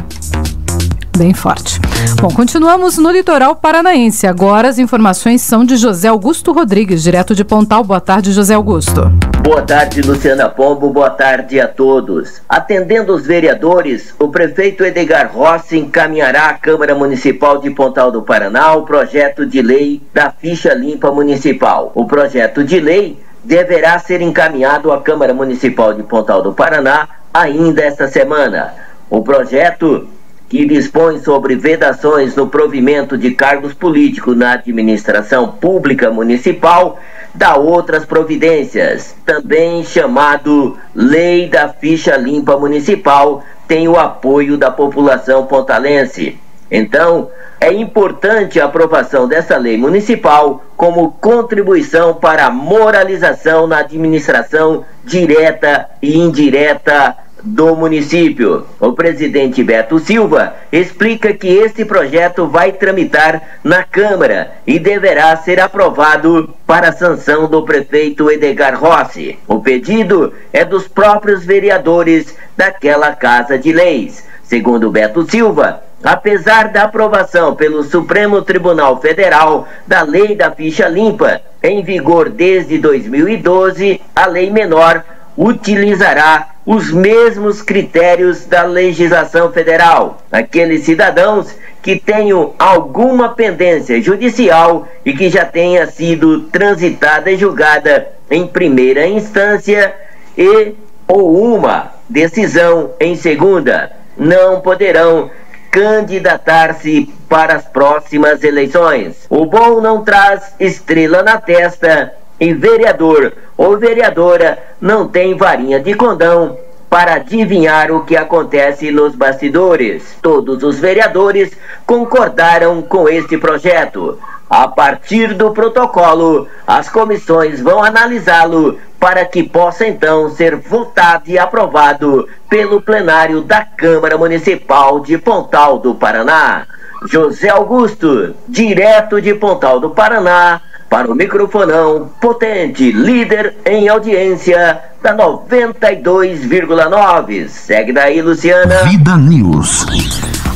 Bem forte. Bom, continuamos no litoral paranaense. Agora as informações são de José Augusto Rodrigues, direto de Pontal. Boa tarde, José Augusto. Boa tarde, Luciana Pombo. Boa tarde a todos. Atendendo os vereadores, o prefeito Edgar Rossi encaminhará à Câmara Municipal de Pontal do Paraná o projeto de lei da ficha limpa municipal. O projeto de lei deverá ser encaminhado à Câmara Municipal de Pontal do Paraná ainda esta semana. O projeto, que dispõe sobre vedações no provimento de cargos políticos na administração pública municipal, dá outras providências, também chamado Lei da Ficha Limpa Municipal, tem o apoio da população pontalense. Então, é importante a aprovação dessa lei municipal como contribuição para a moralização na administração direta e indireta do município. O presidente Beto Silva explica que este projeto vai tramitar na Câmara e deverá ser aprovado para a sanção do prefeito Edgar Rossi. O pedido é dos próprios vereadores daquela Casa de Leis. Segundo Beto Silva, apesar da aprovação pelo Supremo Tribunal Federal da Lei da Ficha Limpa, em vigor desde 2012, a lei menor utilizará os mesmos critérios da legislação federal. Aqueles cidadãos que tenham alguma pendência judicial e que já tenha sido transitada e julgada em primeira instância e ou uma decisão em segunda, não poderão candidatar-se para as próximas eleições. O bom não traz estrela na testa e vereador ou vereadora não tem varinha de condão para adivinhar o que acontece nos bastidores. Todos os vereadores concordaram com este projeto. A partir do protocolo, as comissões vão analisá-lo para que possa então ser votado e aprovado pelo plenário da Câmara Municipal de Pontal do Paraná. José Augusto, direto de Pontal do Paraná, para o microfonão potente, líder em audiência da 92,9. Segue daí, Luciana. Vida News.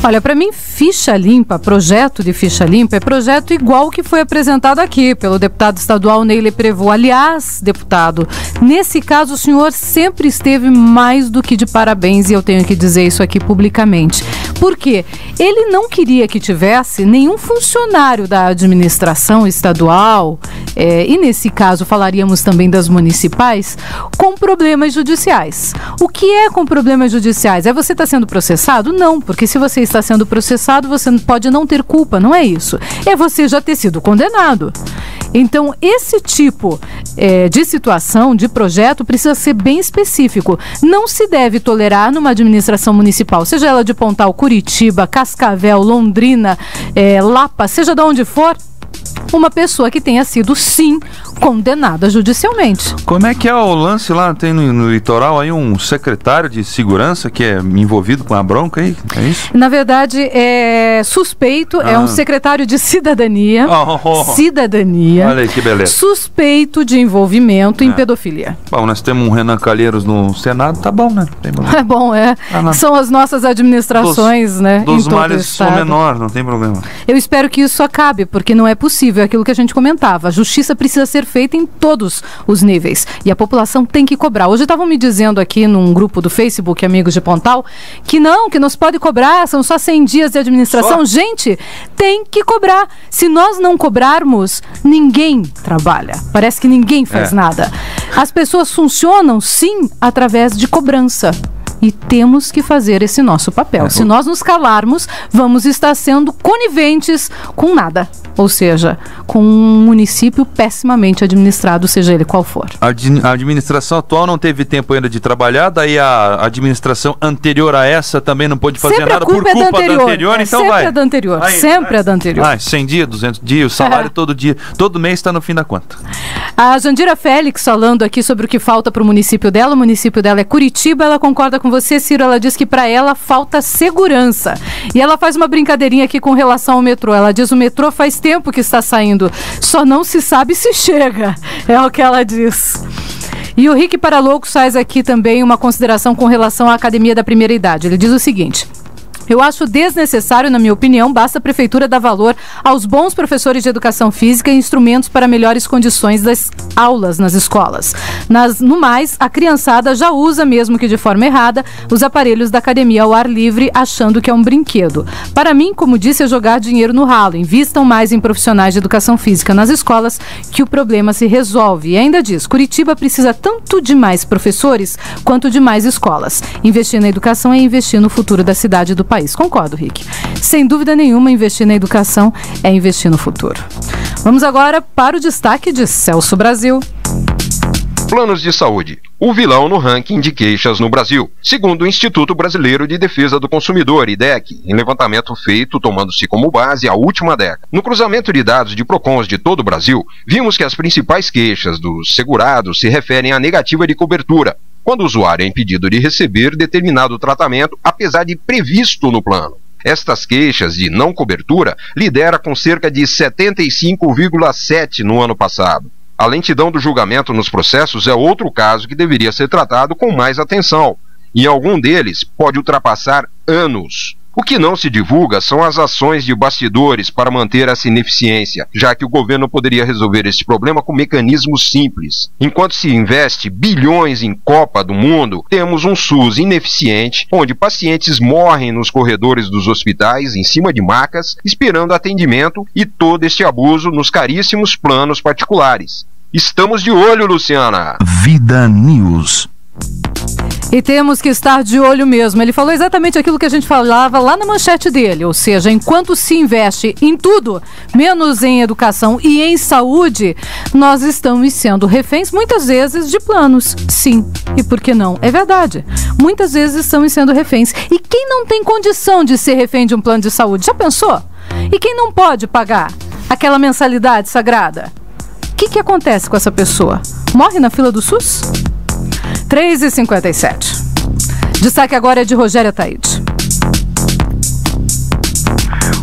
Olha, para mim, ficha limpa, projeto de ficha limpa, é projeto igual que foi apresentado aqui pelo deputado estadual Neile Prevot. Aliás, deputado, nesse caso o senhor sempre esteve mais do que de parabéns, e eu tenho que dizer isso aqui publicamente. Por quê? Ele não queria que tivesse nenhum funcionário da administração estadual, e nesse caso falaríamos também das municipais, com problemas judiciais. O que é com problemas judiciais? É você estar sendo processado? Não, porque se você está sendo processado, você pode não ter culpa, não é isso. É você já ter sido condenado. Então, esse tipo de situação, de projeto, precisa ser bem específico. Não se deve tolerar numa administração municipal, seja ela de Pontal, Curitiba, Cascavel, Londrina, Lapa, seja de onde for, uma pessoa que tenha sido, sim, condenada judicialmente. Como é que é o lance lá? Tem no litoral aí um secretário de segurança que é envolvido com a bronca aí? É isso? Na verdade, é suspeito, é um secretário de cidadania. Cidadania. Olha aí que beleza. Suspeito de envolvimento em pedofilia. Bom, nós temos um Renan Calheiros no Senado, tá bom, né? Tem problema. É bom, São as nossas administrações, né? Dos males o menor, não tem problema. Eu espero que isso acabe, porque não é possível, é aquilo que a gente comentava. A justiça precisa ser feita em todos os níveis e a população tem que cobrar. Hoje estavam me dizendo aqui num grupo do Facebook, Amigos de Pontal, que não se pode cobrar, são só 100 dias de administração. Gente, tem que cobrar. Se nós não cobrarmos, ninguém trabalha. Parece que ninguém faz nada. As pessoas funcionam, sim, através de cobrança. E temos que fazer esse nosso papel. Se nós nos calarmos, vamos estar sendo coniventes com nada. Ou seja, com um município pessimamente administrado, seja ele qual for. A administração atual não teve tempo ainda de trabalhar, daí a administração anterior a essa também não pôde fazer nada por culpa da anterior, então sempre vai. É da anterior, vai, sempre é da anterior. 100 dias, 200 dias, o salário todo dia, todo mês está no fim da conta. A Jandira Félix falando aqui sobre o que falta para o município dela é Curitiba, ela concorda com você, Ciro, ela diz que para ela falta segurança. E ela faz uma brincadeirinha aqui com relação ao metrô, ela diz o metrô faz tempo que está saindo, só não se sabe se chega, é o que ela diz. E o Rick Paraloucos faz aqui também uma consideração com relação à Academia da Primeira Idade. Ele diz o seguinte: eu acho desnecessário, na minha opinião, basta a prefeitura dar valor aos bons professores de educação física e instrumentos para melhores condições das aulas nas escolas. No mais, a criançada já usa, mesmo que de forma errada, os aparelhos da academia ao ar livre, achando que é um brinquedo. Para mim, como disse, é jogar dinheiro no ralo. Invistam mais em profissionais de educação física nas escolas, que o problema se resolve. E ainda diz, Curitiba precisa tanto de mais professores quanto de mais escolas. Investir na educação é investir no futuro da cidade e do país. Concordo, Rick. Sem dúvida nenhuma, investir na educação é investir no futuro. Vamos agora para o destaque de Celso Brasil. Planos de saúde. O vilão no ranking de queixas no Brasil. Segundo o Instituto Brasileiro de Defesa do Consumidor, IDEC, em levantamento feito tomando-se como base a última década. No cruzamento de dados de PROCONs de todo o Brasil, vimos que as principais queixas dos segurados se referem à negativa de cobertura, quando o usuário é impedido de receber determinado tratamento, apesar de previsto no plano. Estas queixas de não cobertura lidera com cerca de 75,7% no ano passado. A lentidão do julgamento nos processos é outro caso que deveria ser tratado com mais atenção. Em algum deles, pode ultrapassar anos. O que não se divulga são as ações de bastidores para manter essa ineficiência, já que o governo poderia resolver esse problema com mecanismos simples. Enquanto se investe bilhões em Copa do Mundo, temos um SUS ineficiente, onde pacientes morrem nos corredores dos hospitais, em cima de macas, esperando atendimento, e todo este abuso nos caríssimos planos particulares. Estamos de olho, Luciana! Vida News. E temos que estar de olho mesmo. Ele falou exatamente aquilo que a gente falava lá na manchete dele, ou seja, enquanto se investe em tudo, menos em educação e em saúde, nós estamos sendo reféns muitas vezes de planos. Sim, e por que não? É verdade. Muitas vezes estamos sendo reféns. E quem não tem condição de ser refém de um plano de saúde? Já pensou? E quem não pode pagar aquela mensalidade sagrada? O que acontece com essa pessoa? Morre na fila do SUS? 3h57. Destaque agora é de Rogério Ataíde.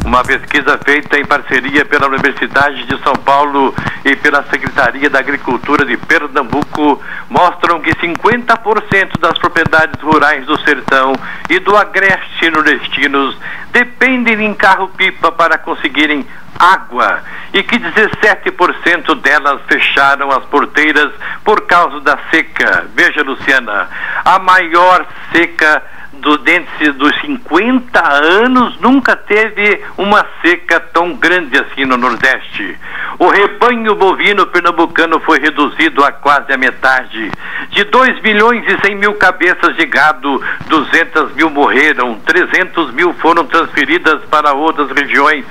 Uma pesquisa feita em parceria pela Universidade de São Paulo e pela Secretaria da Agricultura de Pernambuco mostram que 50% das propriedades rurais do sertão e do agreste nordestinos dependem de carro-pipa para conseguirem água e que 17% delas fecharam as porteiras por causa da seca. Veja, Luciana, a maior seca dentro dos 50 anos, nunca teve uma seca tão grande assim no Nordeste. O rebanho bovino pernambucano foi reduzido a quase a metade. De 2 milhões e 100 mil cabeças de gado, 200 mil morreram, 300 mil foram transferidas para outras regiões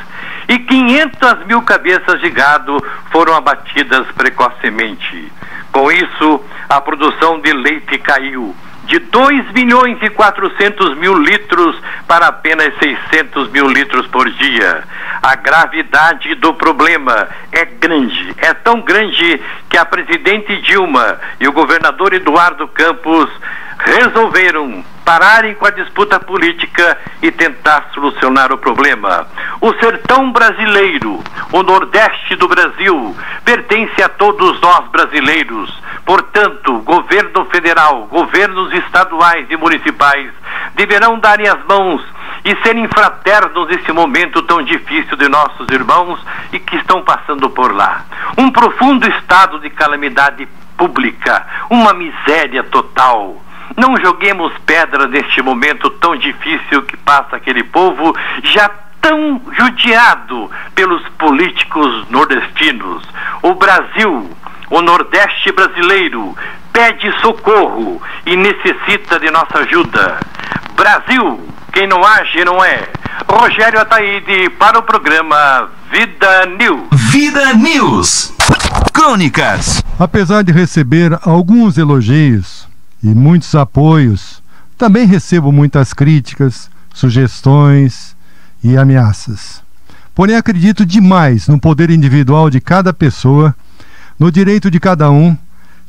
e 500 mil cabeças de gado foram abatidas precocemente. Com isso, a produção de leite caiu de 2 milhões e 400 mil litros para apenas 600 mil litros por dia. A gravidade do problema é grande, é tão grande que a presidente Dilma e o governador Eduardo Campos resolveram pararem com a disputa política e tentar solucionar o problema. O sertão brasileiro, o Nordeste do Brasil, pertence a todos nós brasileiros. Portanto, governo federal, governos estaduais e municipais deverão darem as mãos e serem fraternos nesse momento tão difícil de nossos irmãos e que estão passando por lá. Um profundo estado de calamidade pública, uma miséria total. Não joguemos pedra neste momento tão difícil que passa aquele povo, já tão judiado pelos políticos nordestinos. O Brasil, o Nordeste brasileiro, pede socorro e necessita de nossa ajuda. Brasil, quem não age não é. Rogério Ataíde para o programa Vida News. Vida News. Crônicas. Apesar de receber alguns elogios e muitos apoios, também recebo muitas críticas, sugestões e ameaças. Porém, acredito demais no poder individual de cada pessoa, no direito de cada um,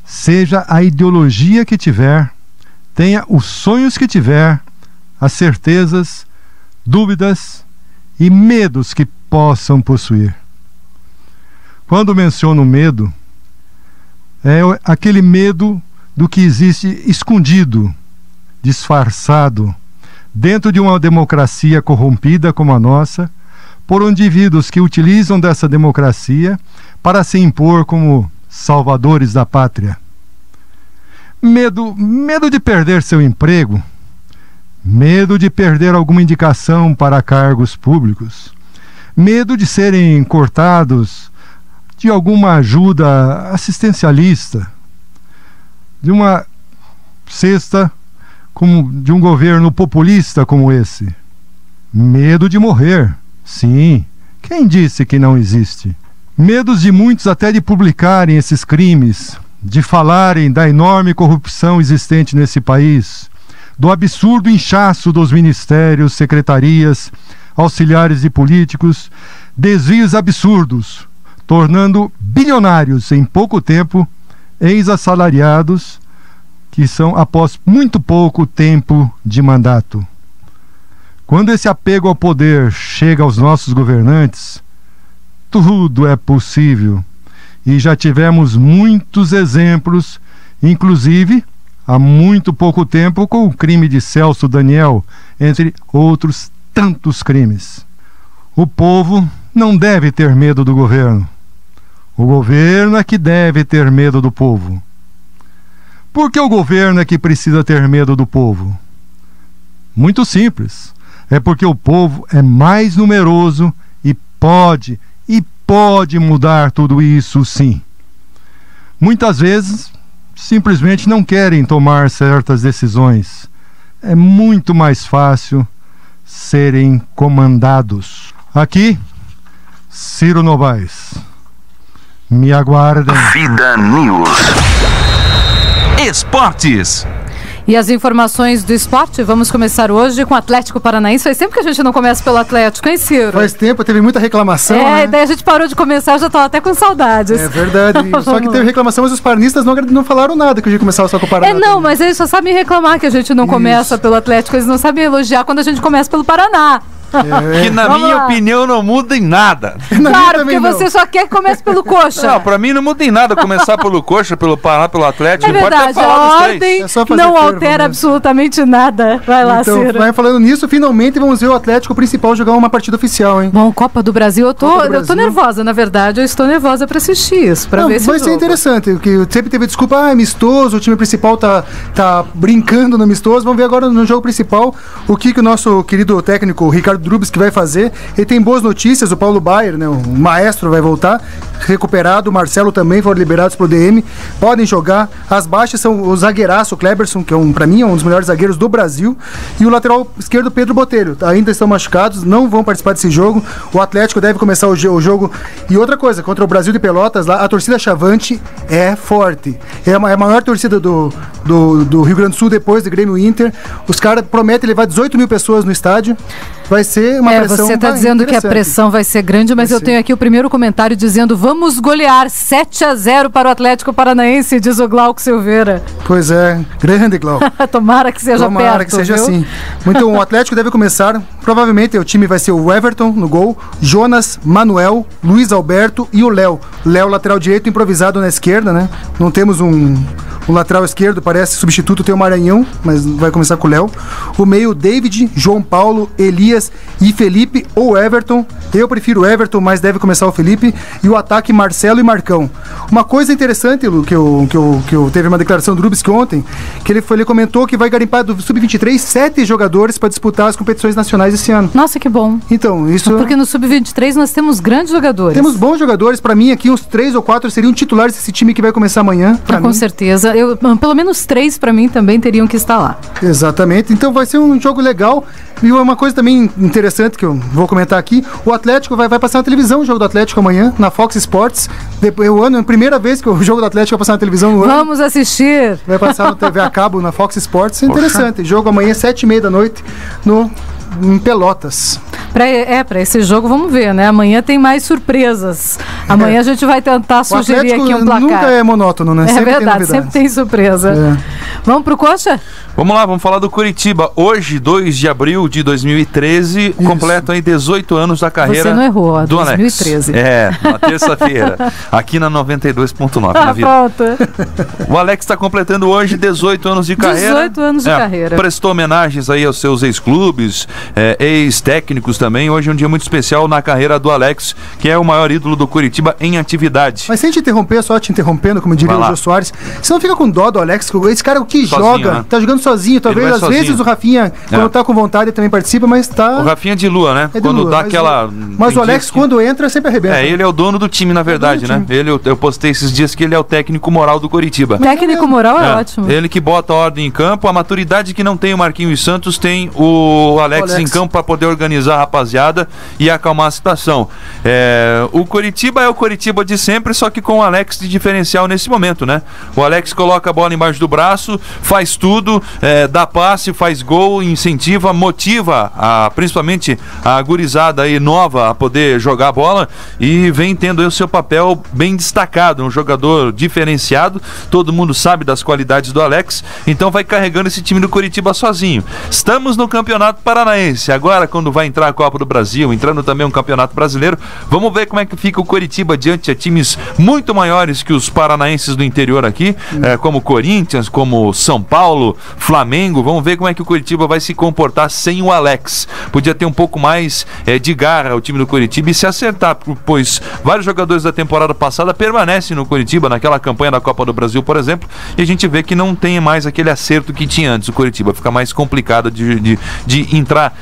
seja a ideologia que tiver, tenha os sonhos que tiver, as certezas, dúvidas e medos que possam possuir. Quando menciono medo, é aquele medo do que existe escondido, disfarçado, dentro de uma democracia corrompida como a nossa, por indivíduos que utilizam dessa democracia para se impor como salvadores da pátria. Medo de perder seu emprego, medo de perder alguma indicação para cargos públicos, medo de serem cortados de alguma ajuda assistencialista, de uma cesta de um governo populista como esse. Medo de morrer, sim, quem disse que não existe? Medos de muitos até de publicarem esses crimes, de falarem da enorme corrupção existente nesse país, do absurdo inchaço dos ministérios, secretarias, auxiliares de políticos, desvios absurdos, tornando bilionários em pouco tempo ex-assalariados que são após muito pouco tempo de mandato. Quando esse apego ao poder chega aos nossos governantes, tudo é possível. E já tivemos muitos exemplos, inclusive há muito pouco tempo com o crime de Celso Daniel, entre outros tantos crimes. O povo não deve ter medo do governo. O governo é que deve ter medo do povo. Por que o governo é que precisa ter medo do povo? Muito simples. É porque o povo é mais numeroso e pode mudar tudo isso, sim. Muitas vezes simplesmente não querem tomar certas decisões. É muito mais fácil serem comandados. Aqui, Ciro Novaes. Me aguardem. Vida News. Esportes. E as informações do esporte, vamos começar hoje com o Atlético Paranaense. Faz tempo que a gente não começa pelo Atlético, hein, Ciro? Faz tempo, teve muita reclamação, né? Daí a gente parou de começar, já tava até com saudades. É verdade, só que teve reclamação, mas os paranistas não falaram nada que a gente começava só com o Paraná. Não, mas eles só sabem reclamar que a gente não começa pelo Atlético, eles não sabem elogiar quando a gente começa pelo Paraná. Que na minha opinião não muda em nada. Claro, porque você só quer que comece pelo Coxa. Não, pra mim não muda em nada começar pelo Coxa, pelo Paraná, pelo Atlético. É verdade, a ordem não altera absolutamente nada. Vai lá, então, Ciro. Vai falando nisso, finalmente vamos ver o Atlético principal jogar uma partida oficial, hein? Bom, Copa do Brasil, eu tô nervosa, na verdade, eu estou nervosa pra assistir isso, pra ver esse jogo. Vai ser interessante, porque sempre teve desculpa, amistoso, o time principal tá brincando no amistoso. Vamos ver agora no jogo principal o que o nosso querido técnico Ricardo Drubis que vai fazer. Ele tem boas notícias, o Paulo Baier, né, o maestro, vai voltar recuperado, o Marcelo também foram liberados pro DM, podem jogar. As baixas são o zagueiraço, o Kleberson, que pra mim é um dos melhores zagueiros do Brasil, e o lateral esquerdo, Pedro Botelho. Ainda estão machucados, não vão participar desse jogo. O Atlético deve começar o jogo. E outra coisa, contra o Brasil de Pelotas, lá, a torcida Chavante é forte. É a maior torcida do Rio Grande do Sul depois do Grêmio Inter. Os caras prometem levar 18 mil pessoas no estádio. Vai ser uma pressão. Você está dizendo que a pressão vai ser grande, mas eu tenho aqui o primeiro comentário dizendo: vamos golear 7-0 para o Atlético Paranaense, diz o Glauco Silveira. Pois é, grande Glauco. Tomara que seja perto. Tomara que seja assim. Então o Atlético deve começar, provavelmente o time vai ser o Everton no gol, Jonas, Manuel, Luiz Alberto e o Léo. Léo, lateral direito, improvisado na esquerda, né? Não temos um lateral esquerdo, parece substituto, tem o Maranhão, mas vai começar com o Léo. O meio, David, João Paulo, Elias e Felipe ou Everton. Eu prefiro o Everton, mas deve começar o Felipe. E o ataque, Marcelo e Marcão. Uma coisa interessante, Lu, que eu teve uma declaração do Rubens ontem, que ele comentou que vai garimpar do Sub-23 7 jogadores para disputar as competições nacionais esse ano. Nossa, que bom. Então, isso... Porque no Sub-23 nós temos grandes jogadores. Temos bons jogadores. Para mim, aqui uns 3 ou 4 seriam titulares desse time que vai começar amanhã. Com certeza. Pelo menos 3 para mim também teriam que estar lá. Exatamente. Então vai ser um jogo legal. E uma coisa também interessante que eu vou comentar aqui, o Atlético vai passar na televisão, o jogo do Atlético amanhã, na Fox Sports. Depois, a primeira vez que o jogo do Atlético vai passar na televisão no ano. Vamos assistir! Vai passar no TV a cabo, na Fox Sports. É interessante. Poxa. Jogo amanhã, 7h30 da noite, em Pelotas. Para esse jogo, vamos ver, né? Amanhã tem mais surpresas. Amanhã a gente vai tentar sugerir aqui um placar. Nunca é monótono, né? Sempre verdade, sempre tem surpresa. Vamos pro Coxa? Vamos lá, vamos falar do Curitiba. Hoje, 2 de abril de 2013, completam aí 18 anos da carreira. Você não errou, do 2013. Alex. Na terça-feira, aqui na 92.9. Pronto. O Alex está completando hoje 18 anos de carreira. 18 anos de carreira. Prestou homenagens aí aos seus ex-clubes, ex-técnicos também. Hoje é um dia muito especial na carreira do Alex, que é o maior ídolo do Curitiba em atividade. Mas sem te interromper, só te interrompendo, como diria o Jô Soares, você não fica com dó do Alex? Esse cara que sozinho, joga, né? Tá jogando sozinho, talvez às vezes o Rafinha, quando tá com vontade, também participa, mas tá... O Rafinha de lua, né? Quando Lua, dá aquela... Mas o Alex, quando entra, sempre arrebenta. Ele é o dono do time, na verdade, né? Eu postei esses dias que ele é o técnico moral do Curitiba. Técnico moral é ótimo. Ele que bota a ordem em campo, a maturidade que não tem o Marquinhos Santos, tem o Alex em campo para poder organizar a rapaziada e acalmar a situação. O Curitiba é o Curitiba de sempre, só que com o Alex de diferencial nesse momento, né? O Alex coloca a bola embaixo do braço, faz tudo, dá passe, faz gol, incentiva, motiva principalmente a gurizada aí nova a poder jogar a bola e vem tendo aí o seu papel bem destacado, um jogador diferenciado, todo mundo sabe das qualidades do Alex, então vai carregando esse time do Curitiba sozinho. Estamos no Campeonato Paranaense, agora quando vai entrar a Copa do Brasil, entrando também um Campeonato Brasileiro, vamos ver como é que fica o Curitiba diante de times muito maiores que os paranaenses do interior aqui, como Corinthians, como São Paulo, Flamengo. Vamos ver como é que o Coritiba vai se comportar sem o Alex. Podia ter um pouco mais de garra o time do Coritiba e se acertar, pois vários jogadores da temporada passada permanecem no Coritiba, naquela campanha da Copa do Brasil, por exemplo, e a gente vê que não tem mais aquele acerto que tinha antes. O Coritiba fica mais complicado de entrar,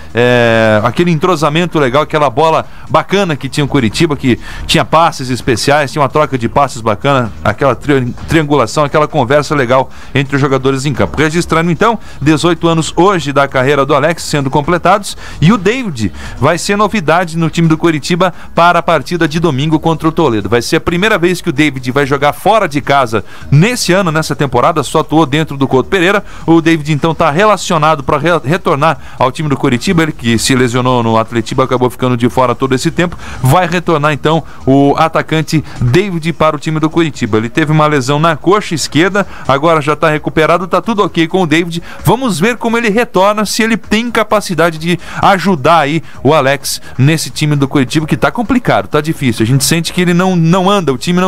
aquele entrosamento legal, aquela bola bacana que tinha o Coritiba, que tinha passes especiais, tinha uma troca de passes bacana, aquela triangulação, aquela conversa legal entre os jogadores em campo. Registrando então 18 anos hoje da carreira do Alex sendo completados, e o David vai ser novidade no time do Coritiba para a partida de domingo contra o Toledo. Vai ser a primeira vez que o David vai jogar fora de casa nesse ano, nessa temporada, só atuou dentro do Couto Pereira. O David então está relacionado para retornar ao time do Coritiba, ele que se lesionou no Atletiba, acabou ficando de fora todo esse tempo, vai retornar então o atacante David para o time do Coritiba. Ele teve uma lesão na coxa esquerda, agora já está recuperado, está tudo ok com o David. Vamos ver como ele retorna, se ele tem capacidade de ajudar aí o Alex nesse time do Coritiba, que está complicado, está difícil. A gente sente que ele não anda, o time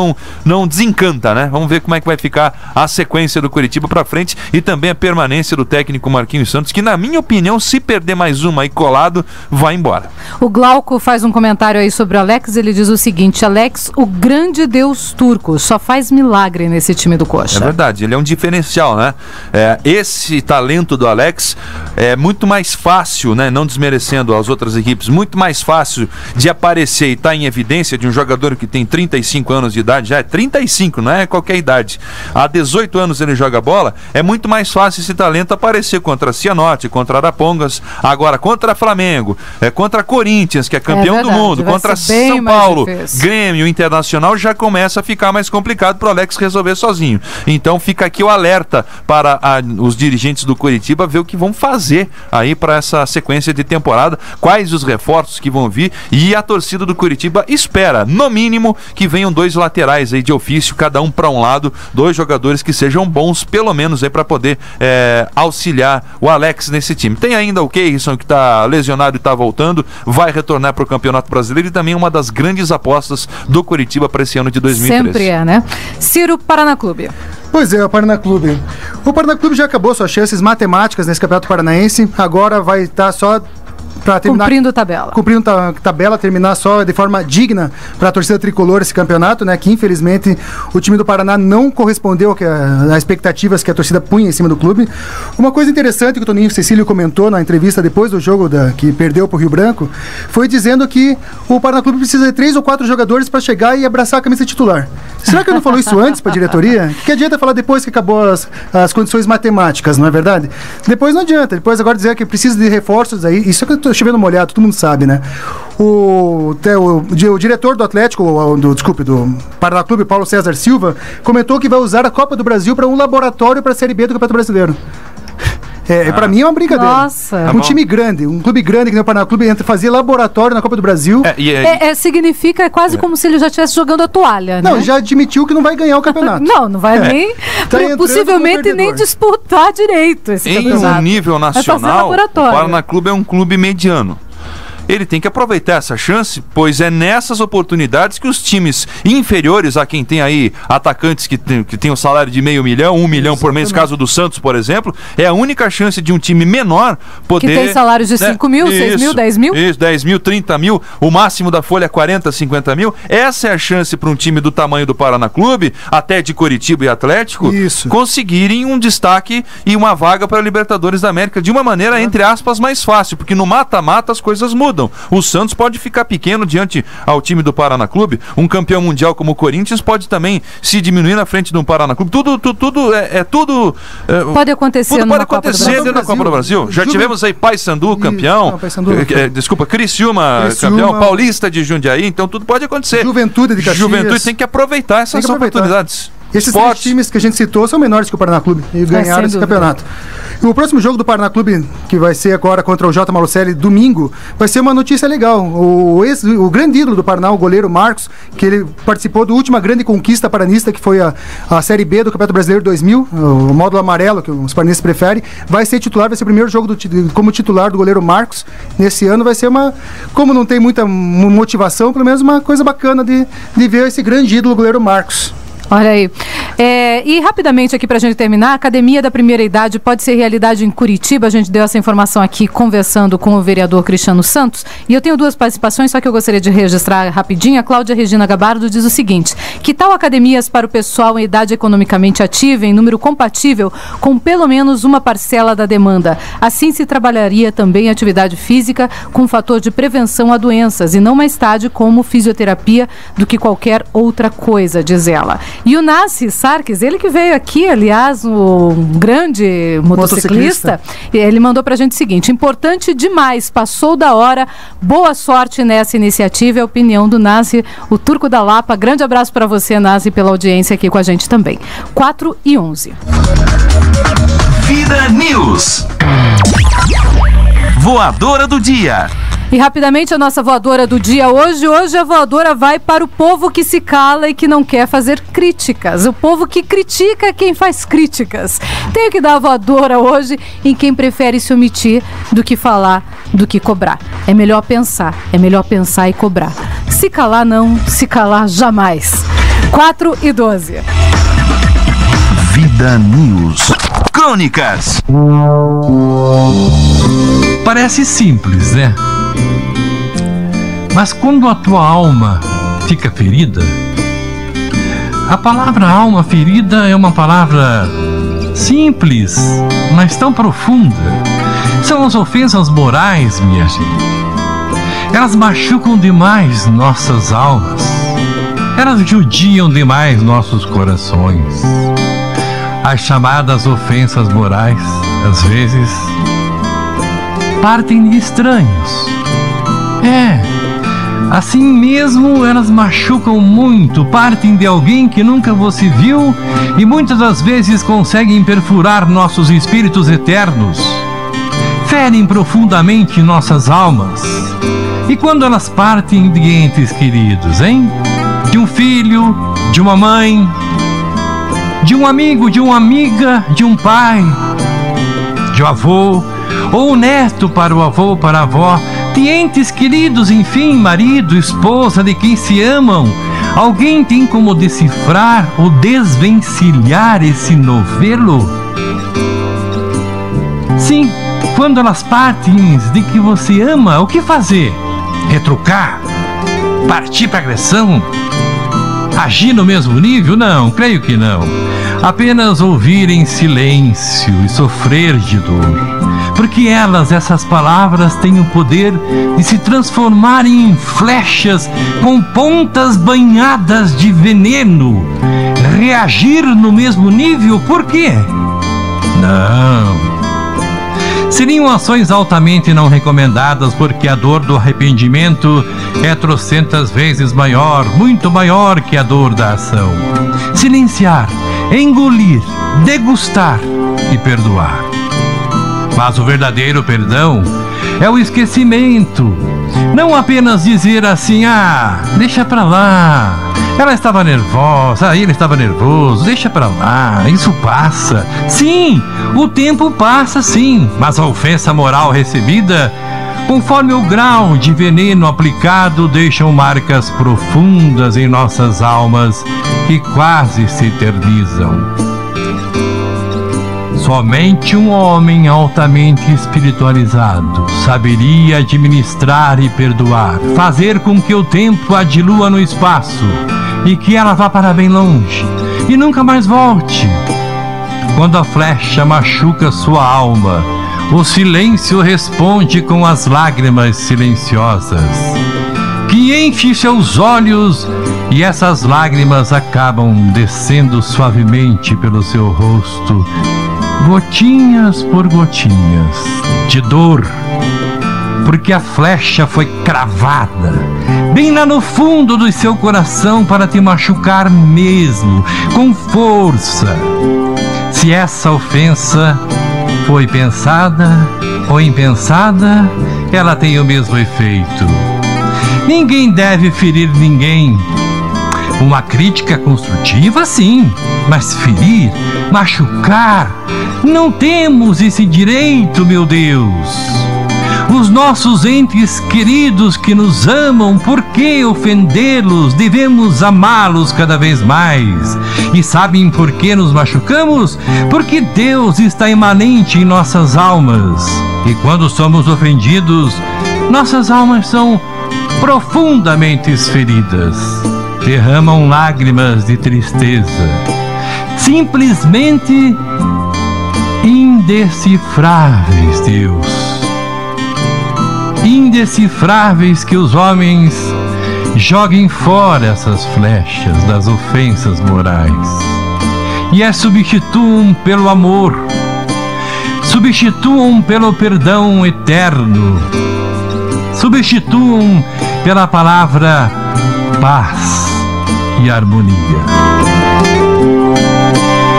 não desencanta, né? Vamos ver como é que vai ficar a sequência do Coritiba para frente e também a permanência do técnico Marquinhos Santos, que na minha opinião, se perder mais uma aí colado, vai embora. O Glauco faz um comentário aí sobre o Alex, ele diz o seguinte: Alex, o grande deus turco, só faz milagre nesse time do Coxa. É verdade, ele é um diferencial, né? Esse talento do Alex é muito mais fácil, né? Não desmerecendo as outras equipes, muito mais fácil de aparecer e estar em evidência de um jogador que tem 35 anos de idade, já é 35, não é qualquer idade. Há 18 anos ele joga bola, é muito mais fácil esse talento aparecer contra Cianorte, contra Arapongas, agora contra Flamengo, contra Corinthians, que é campeão do mundo, contra São Paulo, Grêmio, Internacional, já começa a ficar mais complicado para o Alex resolver sozinho. Então fica aqui o alerta para os dirigentes do Coritiba ver o que vão fazer aí para essa sequência de temporada, quais os reforços que vão vir, e a torcida do Coritiba espera, no mínimo, que venham dois laterais aí de ofício, cada um para um lado, dois jogadores que sejam bons, pelo menos aí para poder auxiliar o Alex nesse time. Tem ainda o Keirson, que está lesionado e está voltando, vai retornar para o Campeonato Brasileiro e também uma das grandes apostas do Coritiba para esse ano de 2013. Sempre é, né? Ciro, Paraná Clube. Pois é, o Paraná Clube. O Paraná Clube já acabou suas chances matemáticas nesse Campeonato Paranaense, agora vai estar só para terminar, cumprindo tabela. Cumprindo tabela, terminar só de forma digna para a torcida tricolor esse campeonato, né? Que infelizmente o time do Paraná não correspondeu às expectativas que a torcida punha em cima do clube. Uma coisa interessante que o Toninho Cecílio comentou na entrevista depois do jogo que perdeu para o Rio Branco, foi dizendo que o Paraná Clube precisa de 3 ou 4 jogadores para chegar e abraçar a camisa titular. Será que ele não falou isso antes para a diretoria? Que adianta falar depois que acabou as condições matemáticas, não é verdade? Depois não adianta. Depois agora dizer que precisa de reforços aí. Isso é que eu estou chovendo molhado, todo mundo sabe, né? O diretor do Atlético, do Paraná Clube, Paulo César Silva, comentou que vai usar a Copa do Brasil para um laboratório para a Série B do Campeonato Brasileiro. Pra mim é uma brincadeira. Nossa. Um time grande, um clube grande que nem o Paraná Clube fazia laboratório na Copa do Brasil. Significa quase como se ele já estivesse jogando a toalha, né? Não, já admitiu que não vai ganhar o campeonato. Não vai nem, possivelmente nem disputar direito esse campeonato. Em um nível nacional, o Paraná Clube é um clube mediano. Ele tem que aproveitar essa chance, pois é nessas oportunidades que os times inferiores a quem tem aí atacantes que tem um salário de $500 mil, $1 milhão por mês, caso do Santos, por exemplo, é a única chance de um time menor poder... Que tem salários de 5 mil, 6 mil, 10 mil? Isso, 10 mil, 30 mil, o máximo da folha é 40, 50 mil. Essa é a chance para um time do tamanho do Paraná Clube, até de Coritiba e Atlético, conseguirem um destaque e uma vaga para a Libertadores da América de uma maneira, entre aspas, mais fácil, porque no mata-mata as coisas mudam. O Santos pode ficar pequeno diante ao time do Paraná Clube. Um campeão mundial como o Corinthians pode também se diminuir na frente do Paraná Clube. Tudo pode acontecer dentro da Copa do Brasil. Já tivemos aí Paysandu campeão, Criciúma campeão, Paulista de Jundiaí, então tudo pode acontecer. Juventude de Caxias. Juventude tem que aproveitar essas oportunidades. Esses três times que a gente citou são menores que o Paraná Clube e ganharam esse campeonato. E o próximo jogo do Paraná Clube, que vai ser agora contra o J. Malucelli domingo, vai ser uma notícia legal. O grande ídolo do Paraná, o goleiro Marcos, que ele participou da última grande conquista paranista, que foi a Série B do Campeonato Brasileiro 2000, o módulo amarelo, que os paranistas preferem, vai ser titular, vai ser o primeiro jogo como titular do goleiro Marcos. Nesse ano vai ser como não tem muita motivação, pelo menos uma coisa bacana de ver esse grande ídolo, o goleiro Marcos. Olha aí. E rapidamente aqui pra gente terminar, a Academia da Primeira Idade pode ser realidade em Curitiba. A gente deu essa informação aqui conversando com o vereador Cristiano Santos. E eu tenho 2 participações, só que eu gostaria de registrar rapidinho. A Cláudia Regina Gabardo diz o seguinte: que tal academias para o pessoal em idade economicamente ativa, em número compatível com pelo menos uma parcela da demanda? Assim se trabalharia também a atividade física com fator de prevenção a doenças e não mais tarde como fisioterapia do que qualquer outra coisa, diz ela. E o Nassi Sarkis, ele que veio aqui, aliás, um grande motociclista, ele mandou pra gente o seguinte: importante demais, passou da hora, boa sorte nessa iniciativa. É a opinião do Nassi, o Turco da Lapa. Grande abraço para você, Nassi, pela audiência aqui com a gente também. 4:11. Vida News. Voadora do dia. E rapidamente a nossa voadora do dia hoje a voadora vai para o povo que se cala e que não quer fazer críticas. O povo que critica quem faz críticas. Tenho que dar a voadora hoje em quem prefere se omitir do que falar, do que cobrar. É melhor pensar e cobrar. Se calar não, se calar jamais. 4:12. Vida News. Crônicas. Parece simples, né? Mas quando a tua alma fica ferida, a palavra alma ferida é uma palavra simples, mas tão profunda. São as ofensas morais, minha gente. Elas machucam demais nossas almas. Elas judiam demais nossos corações. As chamadas ofensas morais, às vezes, partem de estranhos. Assim mesmo elas machucam muito, partem de alguém que nunca você viu e muitas das vezes conseguem perfurar nossos espíritos eternos. Ferem profundamente nossas almas. E quando elas partem de entes queridos, hein? De um filho, de uma mãe, de um amigo, de uma amiga, de um pai, de um avô, ou um neto para o avô ou para a avó, de entes queridos, enfim, marido, esposa, de quem se amam. Alguém tem como decifrar ou desvencilhar esse novelo? Sim, quando elas partem de que você ama, o que fazer? Retrucar? Partir para agressão? Agir no mesmo nível? Não, creio que não. Apenas ouvir em silêncio e sofrer de dor. Porque essas palavras têm o poder de se transformarem em flechas com pontas banhadas de veneno. Reagir no mesmo nível? Por quê? Não. Seriam ações altamente não recomendadas, porque a dor do arrependimento é trocentas vezes maior, muito maior que a dor da ação. Silenciar, engolir, degustar e perdoar. Mas o verdadeiro perdão é o esquecimento. Não apenas dizer assim: deixa pra lá, ela estava nervosa, ele estava nervoso, deixa pra lá, isso passa. Sim, o tempo passa sim, mas a ofensa moral recebida, conforme o grau de veneno aplicado, deixam marcas profundas em nossas almas que quase se eternizam. Somente um homem altamente espiritualizado saberia administrar e perdoar, fazer com que o tempo a dilua no espaço e que ela vá para bem longe e nunca mais volte. Quando a flecha machuca sua alma, o silêncio responde com as lágrimas silenciosas, que enche seus olhos, e essas lágrimas acabam descendo suavemente pelo seu rosto, gotinhas por gotinhas, de dor, porque a flecha foi cravada bem lá no fundo do seu coração para te machucar mesmo, com força. Se essa ofensa foi pensada ou impensada, ela tem o mesmo efeito. Ninguém deve ferir ninguém. Uma crítica construtiva, sim, mas ferir, machucar, não temos esse direito, meu Deus. Os nossos entes queridos que nos amam, por que ofendê-los? Devemos amá-los cada vez mais. E sabem por que nos machucamos? Porque Deus está imanente em nossas almas. E quando somos ofendidos, nossas almas são profundamente feridas. Derramam lágrimas de tristeza, simplesmente indecifráveis, Deus. Indecifráveis, que os homens joguem fora essas flechas das ofensas morais e as substituam pelo amor, substituam pelo perdão eterno, substituam pela palavra paz e harmonia.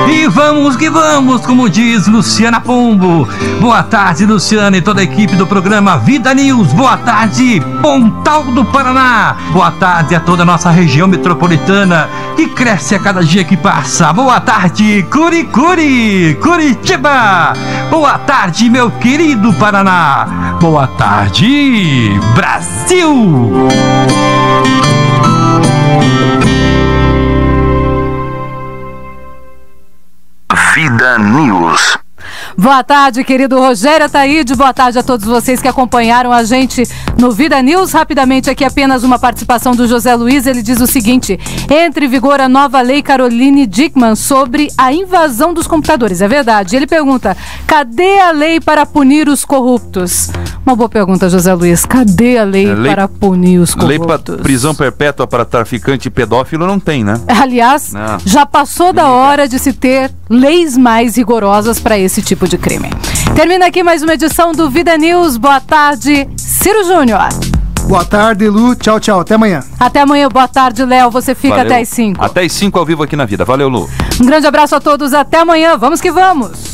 E vamos que vamos, como diz Luciana Pombo. Boa tarde, Luciana, e toda a equipe do programa Vida News. Boa tarde, Pontal do Paraná. Boa tarde a toda a nossa região metropolitana, que cresce a cada dia que passa. Boa tarde, Curicuri, Curitiba. Boa tarde, meu querido Paraná. Boa tarde, Brasil. Vida News. Boa tarde, querido Rogério Ataíde. Boa tarde a todos vocês que acompanharam a gente no Vida News. Rapidamente aqui apenas uma participação do José Luiz. Ele diz o seguinte: entra em vigor a nova lei Caroline Dickmann sobre a invasão dos computadores. É verdade. Ele pergunta: cadê a lei para punir os corruptos? Uma boa pergunta, José Luiz. Cadê a lei para punir os corruptos? Lei para prisão perpétua para traficante e pedófilo não tem, né? Aliás, não. Já passou da hora de se ter leis mais rigorosas para esse tipo de crime. Termina aqui mais uma edição do Vida News. Boa tarde, Ciro Júnior. Boa tarde, Lu. Tchau, tchau. Até amanhã. Até amanhã. Boa tarde, Léo. Você fica até às 5. Até às 5 ao vivo aqui na Vida. Valeu, Lu. Um grande abraço a todos. Até amanhã. Vamos que vamos.